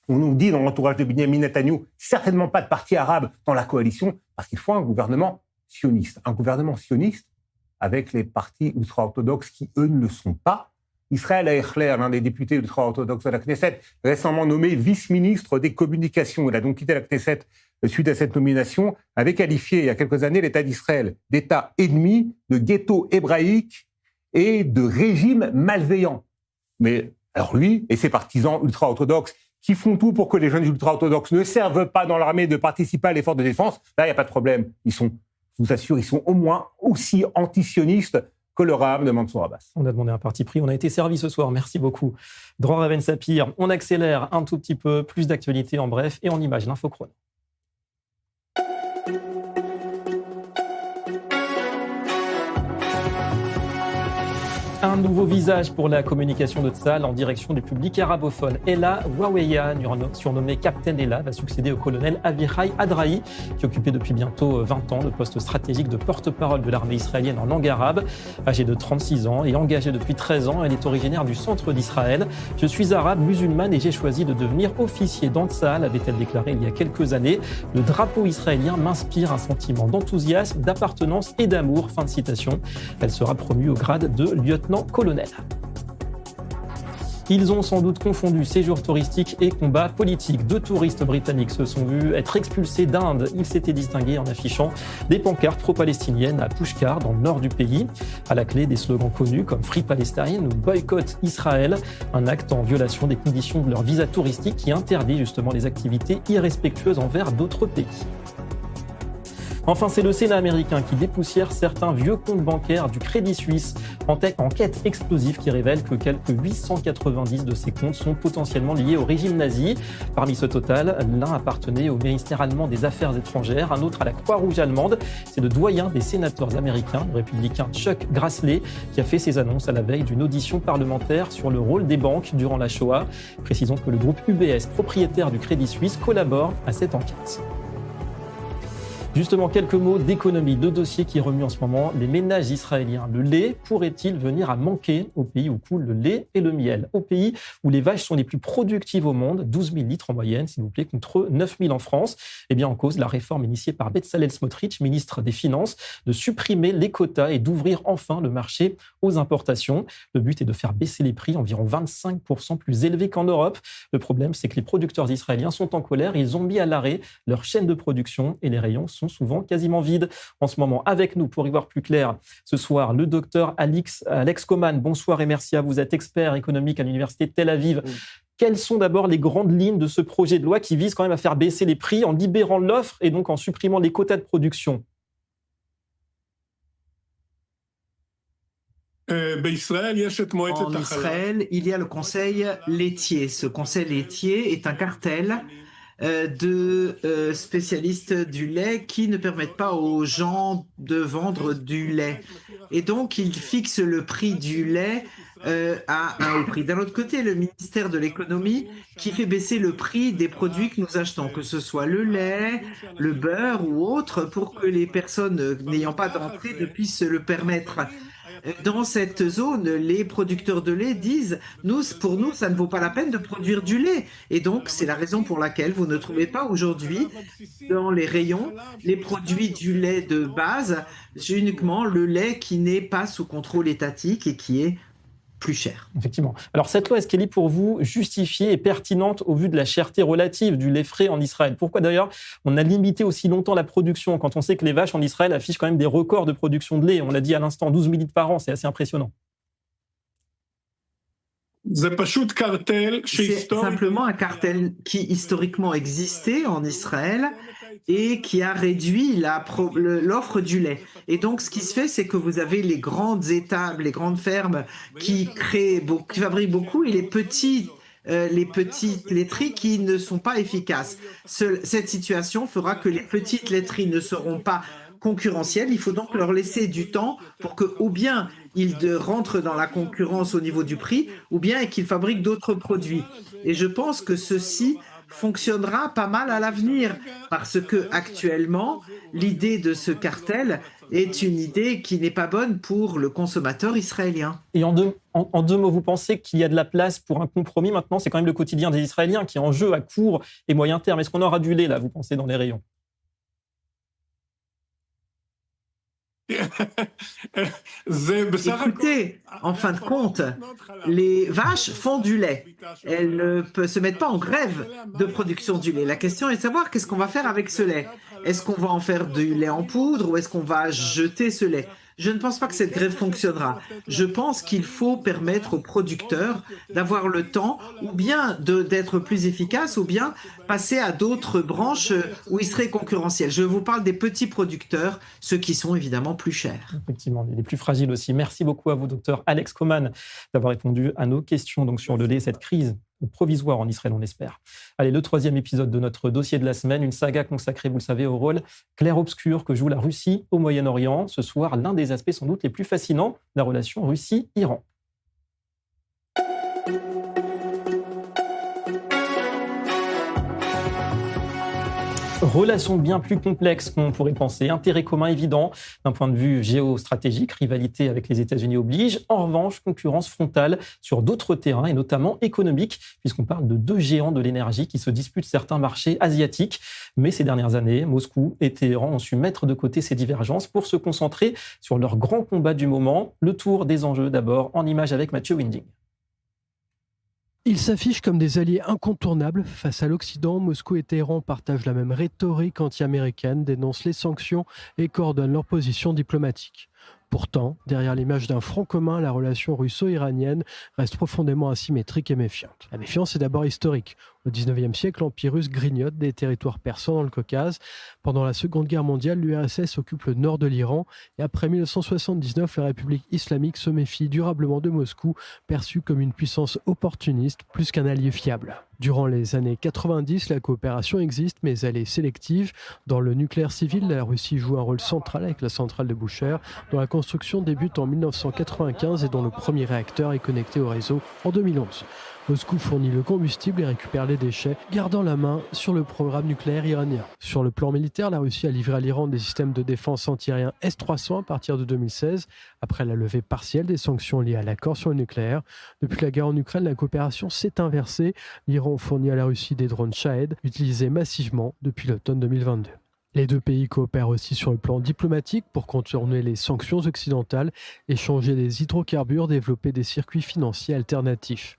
on nous dit dans l'entourage de Benyamin Netanyahou, certainement pas de parti arabe dans la coalition, parce qu'il faut un gouvernement sioniste. Un gouvernement sioniste avec les partis ultra-orthodoxes qui, eux, ne le sont pas. Israël Eichler, l'un des députés ultra-orthodoxes de la Knesset, récemment nommé vice-ministre des communications. Il a donc quitté la Knesset suite à cette nomination, avait qualifié il y a quelques années l'État d'Israël d'État ennemi, de ghetto hébraïque et de régime malveillant. Mais alors lui et ses partisans ultra-orthodoxes qui font tout pour que les jeunes ultra-orthodoxes ne servent pas dans l'armée, de participer à l'effort de défense, là, il n'y a pas de problème. Je vous assure, ils sont au moins aussi antisionistes que le Ra'am de Mansour Abbas. On a demandé un parti pris, on a été servi ce soir, merci beaucoup. Dror Raven Sapir, on accélère un tout petit peu, plus d'actualité en bref et en images, l'infochrono. Un nouveau visage pour la communication de Tsahal en direction du public arabophone. Ella Waweya, surnommé Captain Ella, va succéder au colonel Avichai Adrahi, qui occupait depuis bientôt 20 ans le poste stratégique de porte-parole de l'armée israélienne en langue arabe. Âgée de 36 ans et engagée depuis 13 ans, elle est originaire du centre d'Israël. « Je suis arabe, musulmane et j'ai choisi de devenir officier dans Tsahal », avait-elle déclaré il y a quelques années. « Le drapeau israélien m'inspire un sentiment d'enthousiasme, d'appartenance et d'amour ». Fin de citation. Elle sera promue au grade de lieutenant-colonel. Ils ont sans doute confondu séjour touristique et combat politique. 2 touristes britanniques se sont vus être expulsés d'Inde. Ils s'étaient distingués en affichant des pancartes pro-palestiniennes à Pushkar, dans le nord du pays. À la clé, des slogans connus comme Free Palestine ou Boycott Israël. Un acte en violation des conditions de leur visa touristique qui interdit justement les activités irrespectueuses envers d'autres pays. Enfin, c'est le Sénat américain qui dépoussière certains vieux comptes bancaires du Crédit Suisse. Enquête explosive qui révèle que quelques 890 de ces comptes sont potentiellement liés au régime nazi. Parmi ce total, l'un appartenait au ministère allemand des Affaires étrangères, un autre à la Croix-Rouge allemande. C'est le doyen des sénateurs américains, le républicain Chuck Grassley, qui a fait ces annonces à la veille d'une audition parlementaire sur le rôle des banques durant la Shoah. Précisons que le groupe UBS, propriétaire du Crédit Suisse, collabore à cette enquête. Justement, quelques mots d'économie. 2 dossiers qui remuent en ce moment les ménages israéliens. Le lait pourrait-il venir à manquer au pays où coule le lait et le miel? Au pays où les vaches sont les plus productives au monde, 12 000 litres en moyenne, s'il vous plaît, contre 9 000 en France. Eh bien, en cause, la réforme initiée par Bezalel Smotrich, ministre des Finances, de supprimer les quotas et d'ouvrir enfin le marché aux importations. Le but est de faire baisser les prix environ 25% plus élevés qu'en Europe. Le problème, c'est que les producteurs israéliens sont en colère. Ils ont mis à l'arrêt leur chaîne de production et les rayons sont souvent quasiment vides. En ce moment, avec nous, pour y voir plus clair, ce soir, le docteur Alex Coman. Bonsoir et merci à vous. Vous êtes expert économique à l'Université de Tel Aviv. Oui. Quelles sont d'abord les grandes lignes de ce projet de loi qui vise quand même à faire baisser les prix en libérant l'offre et donc en supprimant les quotas de production? En Israël, il y a le conseil laitier. Ce conseil laitier est un cartel de spécialistes du lait qui ne permettent pas aux gens de vendre du lait. Et donc, ils fixent le prix du lait à un haut prix. D'un autre côté, le ministère de l'économie qui fait baisser le prix des produits que nous achetons, que ce soit le lait, le beurre ou autre, pour que les personnes n'ayant pas d'entrée ne puissent se le permettre. Dans cette zone, les producteurs de lait disent pour nous, ça ne vaut pas la peine de produire du lait. Et donc, c'est la raison pour laquelle vous ne trouvez pas aujourd'hui dans les rayons les produits du lait de base, uniquement le lait qui n'est pas sous contrôle étatique et qui est plus cher. Effectivement. Alors cette loi, est-ce qu'elle est pour vous justifiée et pertinente au vu de la cherté relative du lait frais en Israël? Pourquoi d'ailleurs on a limité aussi longtemps la production quand on sait que les vaches en Israël affichent quand même des records de production de lait? On l'a dit à l'instant, 12 000 litres par an, c'est assez impressionnant. C'est simplement un cartel qui historiquement existait en Israël et qui a réduit l'offre du lait. Et donc, ce qui se fait, c'est que vous avez les grandes étables, les grandes fermes qui fabriquent beaucoup et les petites laiteries qui ne sont pas efficaces. Cette situation fera que les petites laiteries ne seront pas concurrentielle. Il faut donc leur laisser du temps pour que, ou bien ils rentrent dans la concurrence au niveau du prix, ou bien qu'ils fabriquent d'autres produits. Et je pense que ceci fonctionnera pas mal à l'avenir, parce que actuellement, l'idée de ce cartel est une idée qui n'est pas bonne pour le consommateur israélien. Et en deux mots, vous pensez qu'il y a de la place pour un compromis maintenant? C'est quand même le quotidien des Israéliens qui est en jeu à court et moyen terme. Est-ce qu'on aura du lait, là, vous pensez, dans les rayons? Écoutez, en fin de compte, les vaches font du lait. Elles ne se mettent pas en grève de production du lait. La question est de savoir qu'est-ce qu'on va faire avec ce lait. Est-ce qu'on va en faire du lait en poudre ou est-ce qu'on va jeter ce lait? Je ne pense pas que cette grève fonctionnera. Je pense qu'il faut permettre aux producteurs d'avoir le temps ou bien d'être plus efficaces ou bien passer à d'autres branches où ils seraient concurrentiels. Je vous parle des petits producteurs, ceux qui sont évidemment plus chers. Effectivement, les plus fragiles aussi. Merci beaucoup à vous, docteur Alex Coman, d'avoir répondu à nos questions donc, sur le lait, cette crise provisoire en Israël, on espère. Allez, le 3e épisode de notre dossier de la semaine, une saga consacrée, vous le savez, au rôle clair-obscur que joue la Russie au Moyen-Orient. Ce soir, l'un des aspects sans doute les plus fascinants, la relation Russie-Iran. Relation bien plus complexe qu'on pourrait penser, intérêt commun évident d'un point de vue géostratégique, rivalité avec les États-Unis oblige. En revanche, concurrence frontale sur d'autres terrains et notamment économiques, puisqu'on parle de deux géants de l'énergie qui se disputent certains marchés asiatiques. Mais ces dernières années, Moscou et Téhéran ont su mettre de côté ces divergences pour se concentrer sur leur grand combat du moment. Le tour des enjeux d'abord, en images avec Mathieu Winding. Ils s'affichent comme des alliés incontournables face à l'Occident. Moscou et Téhéran partagent la même rhétorique anti-américaine, dénoncent les sanctions et coordonnent leur position diplomatique. Pourtant, derrière l'image d'un front commun, la relation russo-iranienne reste profondément asymétrique et méfiante. La méfiance est d'abord historique. Au XIXe siècle, l'Empire russe grignote des territoires persans dans le Caucase. Pendant la Seconde Guerre mondiale, l'URSS occupe le nord de l'Iran. Et après 1979, la République islamique se méfie durablement de Moscou, perçue comme une puissance opportuniste plus qu'un allié fiable. Durant les années 90, la coopération existe, mais elle est sélective. Dans le nucléaire civil, la Russie joue un rôle central avec la centrale de Boucher, dont la construction débute en 1995 et dont le premier réacteur est connecté au réseau en 2011. Moscou fournit le combustible et récupère les déchets, gardant la main sur le programme nucléaire iranien. Sur le plan militaire, la Russie a livré à l'Iran des systèmes de défense antiaériens S-300 à partir de 2016, après la levée partielle des sanctions liées à l'accord sur le nucléaire. Depuis la guerre en Ukraine, la coopération s'est inversée. L'Iran fournit à la Russie des drones Shahed, utilisés massivement depuis l'automne 2022. Les deux pays coopèrent aussi sur le plan diplomatique pour contourner les sanctions occidentales, échanger des hydrocarbures, développer des circuits financiers alternatifs.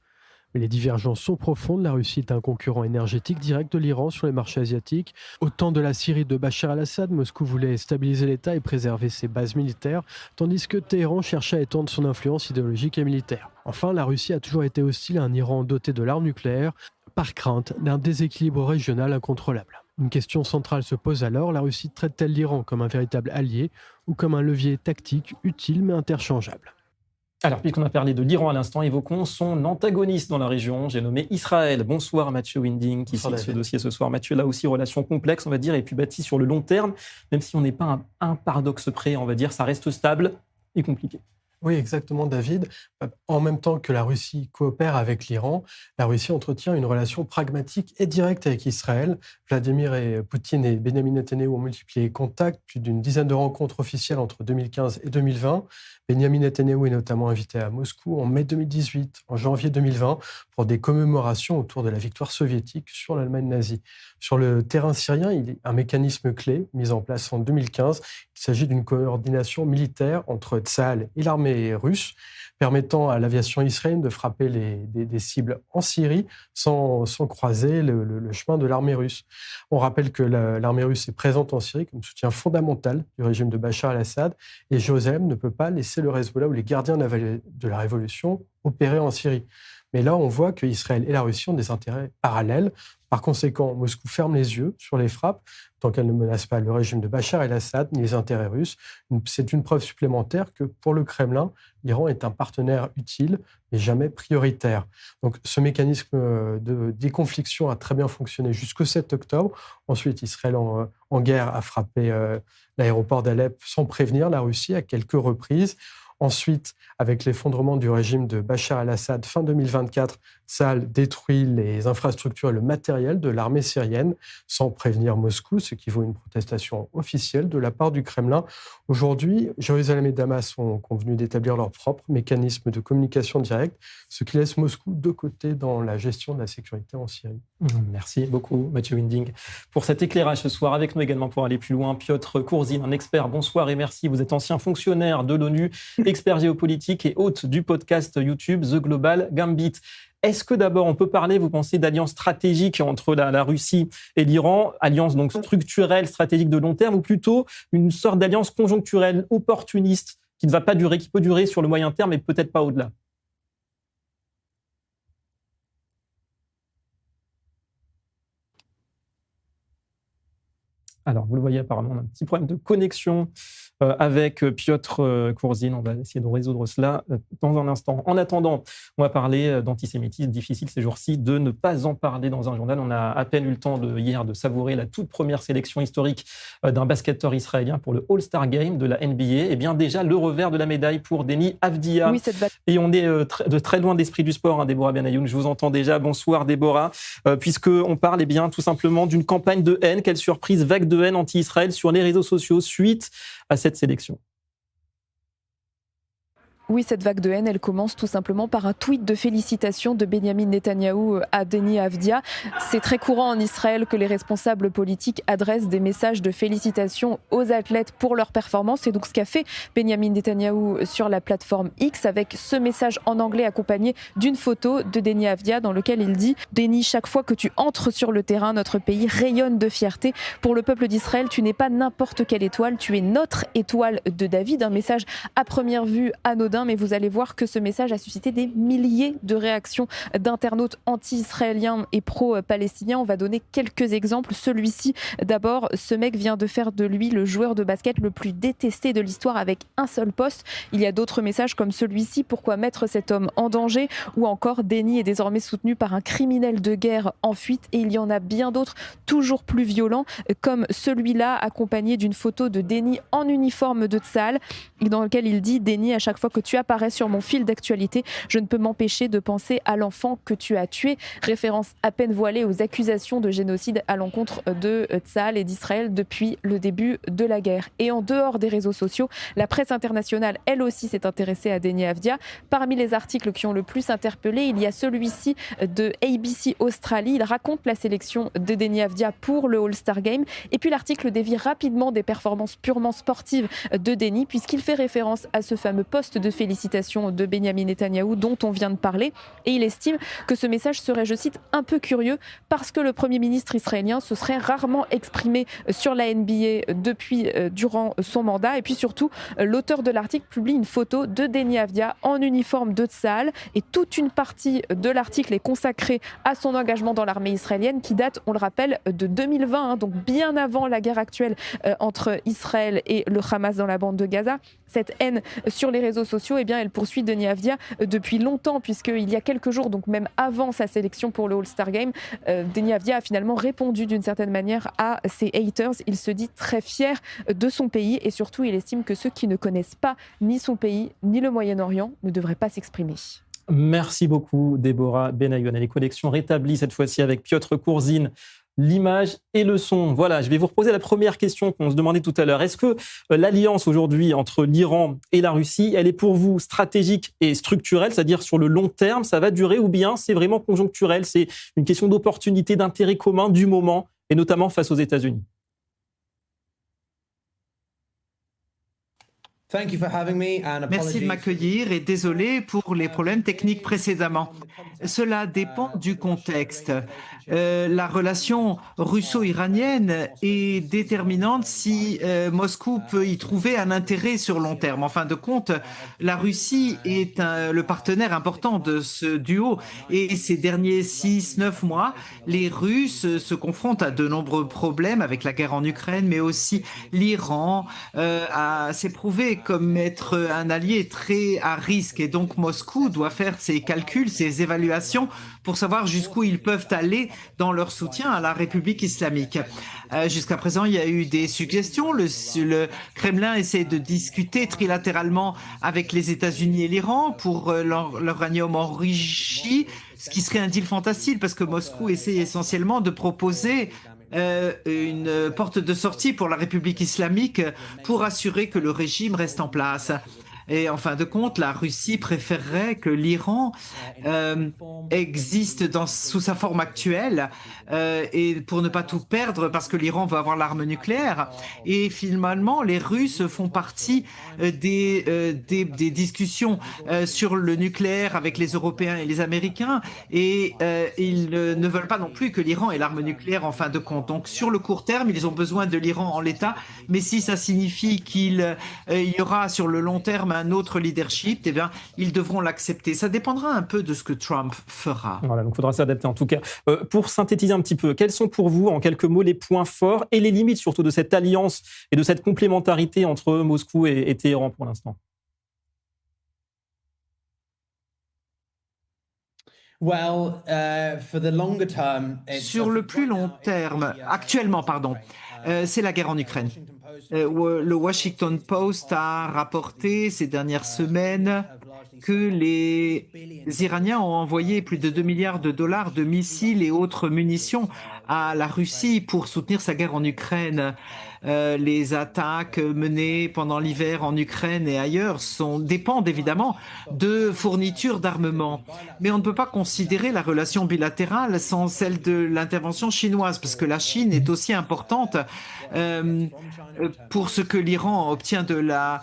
Mais les divergences sont profondes. La Russie est un concurrent énergétique direct de l'Iran sur les marchés asiatiques. Au temps de la Syrie de Bachar al-Assad, Moscou voulait stabiliser l'État et préserver ses bases militaires, tandis que Téhéran cherchait à étendre son influence idéologique et militaire. Enfin, la Russie a toujours été hostile à un Iran doté de l'arme nucléaire, par crainte d'un déséquilibre régional incontrôlable. Une question centrale se pose alors, la Russie traite-t-elle l'Iran comme un véritable allié ou comme un levier tactique utile mais interchangeable ? Alors, puisqu'on a parlé de l'Iran à l'instant, évoquons son antagoniste dans la région, j'ai nommé Israël. Bonsoir Mathieu Winding, qui signe ce dossier ce soir. Mathieu, là aussi, relation complexe, on va dire, et puis bâtie sur le long terme, même si on n'est pas un paradoxe près, on va dire, ça reste stable et compliqué. Oui, exactement, David. En même temps que la Russie coopère avec l'Iran, la Russie entretient une relation pragmatique et directe avec Israël. Vladimir Poutine et Benyamin Netanyahou ont multiplié les contacts, plus d'une dizaine de rencontres officielles entre 2015 et 2020. Benyamin Netanyahou est notamment invité à Moscou en mai 2018, en janvier 2020, pour des commémorations autour de la victoire soviétique sur l'Allemagne nazie. Sur le terrain syrien, il y a un mécanisme clé mis en place en 2015. Il s'agit d'une coordination militaire entre Tsahal et l'armée russe, permettant à l'aviation israélienne de frapper des cibles en Syrie sans croiser le chemin de l'armée russe. On rappelle que l'armée russe est présente en Syrie comme soutien fondamental du régime de Bachar al-Assad et Jérusalem ne peut pas laisser le Hezbollah ou les gardiens de la révolution opérer en Syrie. Mais là, on voit qu'Israël et la Russie ont des intérêts parallèles. Par conséquent, Moscou ferme les yeux sur les frappes, tant qu'elle ne menace pas le régime de Bachar el-Assad ni les intérêts russes. C'est une preuve supplémentaire que pour le Kremlin, l'Iran est un partenaire utile, mais jamais prioritaire. Donc ce mécanisme de déconfliction a très bien fonctionné jusqu'au 7 octobre. Ensuite, Israël en guerre a frappé l'aéroport d'Alep sans prévenir la Russie à quelques reprises. Ensuite, avec l'effondrement du régime de Bachar el-Assad fin 2024, Tsahal détruit les infrastructures et le matériel de l'armée syrienne sans prévenir Moscou, ce qui vaut une protestation officielle de la part du Kremlin. Aujourd'hui, Jérusalem et Damas sont convenus d'établir leur propre mécanisme de communication directe, ce qui laisse Moscou de côté dans la gestion de la sécurité en Syrie. Merci beaucoup, Mathieu Winding, pour cet éclairage ce soir. Avec nous également pour aller plus loin, Piotr Kourzine, un expert. Bonsoir et merci. Vous êtes ancien fonctionnaire de l'ONU, expert géopolitique et hôte du podcast YouTube The Global Gambit. Est-ce que d'abord on peut parler, vous pensez, d'alliance stratégique entre la Russie et l'Iran, alliance donc structurelle, stratégique de long terme, ou plutôt une sorte d'alliance conjoncturelle, opportuniste, qui ne va pas durer, qui peut durer sur le moyen terme, mais peut-être pas au-delà? Alors, vous le voyez apparemment, on a un petit problème de connexion avec Piotr Kourzine. On va essayer de résoudre cela dans un instant. En attendant, on va parler d'antisémitisme. Difficile ces jours-ci de ne pas en parler dans un journal. On a à peine eu le temps hier de savourer la toute première sélection historique d'un basketteur israélien pour le All-Star Game de la NBA. Et bien déjà, le revers de la médaille pour Deni Avdia. Oui, et on est de très loin d'esprit du sport, hein, Déborah Benayoun. Je vous entends déjà. Bonsoir Déborah. Puisqu'on parle bien tout simplement d'une campagne de haine. Quelle surprise, vague de haine anti-Israël sur les réseaux sociaux suite à cette sélection. Oui, cette vague de haine, elle commence tout simplement par un tweet de félicitations de Benyamin Netanyahou à Deni Avdia. C'est très courant en Israël que les responsables politiques adressent des messages de félicitations aux athlètes pour leur performance. C'est donc ce qu'a fait Benyamin Netanyahou sur la plateforme X avec ce message en anglais accompagné d'une photo de Deni Avdia dans lequel il dit « Deni, chaque fois que tu entres sur le terrain, notre pays rayonne de fierté. Pour le peuple d'Israël, tu n'es pas n'importe quelle étoile, tu es notre étoile de David ». Un message à première vue anodin, mais vous allez voir que ce message a suscité des milliers de réactions d'internautes anti-israéliens et pro-palestiniens. On va donner quelques exemples. Celui-ci, d'abord, ce mec vient de faire de lui le joueur de basket le plus détesté de l'histoire avec un seul poste. Il y a d'autres messages comme celui-ci, pourquoi mettre cet homme en danger, ou encore Deni est désormais soutenu par un criminel de guerre en fuite. Et il y en a bien d'autres toujours plus violents, comme celui-là accompagné d'une photo de Deni en uniforme de Tsahal, dans lequel il dit « Deni, à chaque fois que tu apparaît sur mon fil d'actualité, je ne peux m'empêcher de penser à l'enfant que tu as tué ». Référence à peine voilée aux accusations de génocide à l'encontre de Tsahal et d'Israël depuis le début de la guerre. Et en dehors des réseaux sociaux, la presse internationale, elle aussi, s'est intéressée à Deni Avdia. Parmi les articles qui ont le plus interpellé, il y a celui-ci de ABC Australie. Il raconte la sélection de Deni Avdia pour le All-Star Game. Et puis l'article dévie rapidement des performances purement sportives de Deni, puisqu'il fait référence à ce fameux poste de félicitations de Benyamin Netanyahou dont on vient de parler. Et il estime que ce message serait, je cite, un peu curieux parce que le Premier ministre israélien se serait rarement exprimé sur la NBA durant son mandat. Et puis surtout, l'auteur de l'article publie une photo de Deni Avdia en uniforme de Tsahal. Et toute une partie de l'article est consacrée à son engagement dans l'armée israélienne qui date, on le rappelle, de 2020, donc bien avant la guerre actuelle entre Israël et le Hamas dans la bande de Gaza. Cette haine sur les réseaux sociaux, eh bien, elle poursuit Deni Avdia depuis longtemps, puisqu'il y a quelques jours, donc même avant sa sélection pour le All-Star Game, Deni Avdia a finalement répondu d'une certaine manière à ses haters. Il se dit très fier de son pays et surtout, il estime que ceux qui ne connaissent pas ni son pays ni le Moyen-Orient ne devraient pas s'exprimer. Merci beaucoup, Déborah Benayoun. Les connexions rétablies cette fois-ci avec Piotr Kourzine. L'image et le son. Voilà, je vais vous reposer la première question qu'on se demandait tout à l'heure. Est-ce que l'alliance aujourd'hui entre l'Iran et la Russie, elle est pour vous stratégique et structurelle, c'est-à-dire sur le long terme, ça va durer, ou bien c'est vraiment conjoncturel, c'est une question d'opportunité, d'intérêt commun du moment, et notamment face aux États-Unis? Merci de m'accueillir et désolé pour les problèmes techniques précédemment. Cela dépend du contexte. la relation russo-iranienne est déterminante si Moscou peut y trouver un intérêt sur long terme. En fin de compte, la Russie est le partenaire important de ce duo et ces derniers 6-9 mois, les Russes se confrontent à de nombreux problèmes avec la guerre en Ukraine, mais aussi l'Iran s'est prouvé comme être un allié très à risque et donc Moscou doit faire ses calculs, ses évaluations pour savoir jusqu'où ils peuvent aller dans leur soutien à la République islamique. Jusqu'à présent, il y a eu des suggestions. Le Kremlin essaie de discuter trilatéralement avec les États-Unis et l'Iran pour l'uranium enrichi, ce qui serait un deal fantastique parce que Moscou essaie essentiellement de proposer une porte de sortie pour la République islamique pour assurer que le régime reste en place. Et en fin de compte, la Russie préférerait que l'Iran existe sous sa forme actuelle et pour ne pas tout perdre parce que l'Iran veut avoir l'arme nucléaire. Et finalement, les Russes font partie des discussions sur le nucléaire avec les Européens et les Américains et ils ne veulent pas non plus que l'Iran ait l'arme nucléaire en fin de compte. Donc sur le court terme, ils ont besoin de l'Iran en l'état, mais si ça signifie qu'il y aura sur le long terme un autre leadership, eh bien, ils devront l'accepter. Ça dépendra un peu de ce que Trump fera. Voilà, donc il faudra s'adapter en tout cas. Pour synthétiser un petit peu, quels sont pour vous, en quelques mots, les points forts et les limites surtout de cette alliance et de cette complémentarité entre Moscou et Téhéran pour l'instant? Sur le plus long terme, actuellement, c'est la guerre en Ukraine. Le Washington Post a rapporté ces dernières semaines que les Iraniens ont envoyé plus de $2 milliards de missiles et autres munitions à la Russie pour soutenir sa guerre en Ukraine. Les attaques menées pendant l'hiver en Ukraine et ailleurs dépendent évidemment de fournitures d'armement. Mais on ne peut pas considérer la relation bilatérale sans celle de l'intervention chinoise, parce que la Chine est aussi importante pour ce que l'Iran obtient de la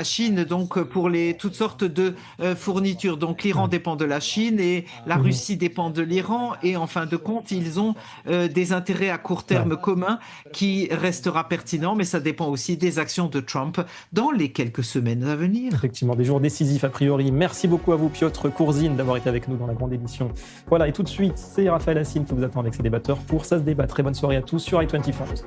Chine, donc pour toutes sortes de fournitures. Donc l'Iran dépend de la Chine et la Russie dépend de l'Iran et en fin de compte, ils ont des intérêts à court terme communs qui restera pertinent, mais ça dépend aussi des actions de Trump dans les quelques semaines à venir. Effectivement, des jours décisifs a priori. Merci beaucoup à vous, Piotr Kourzine, d'avoir été avec nous dans la grande édition. Voilà, et tout de suite, c'est Raphaël Hassine qui vous attend avec ses débatteurs pour Ça se débat. Très bonne soirée à tous sur i24.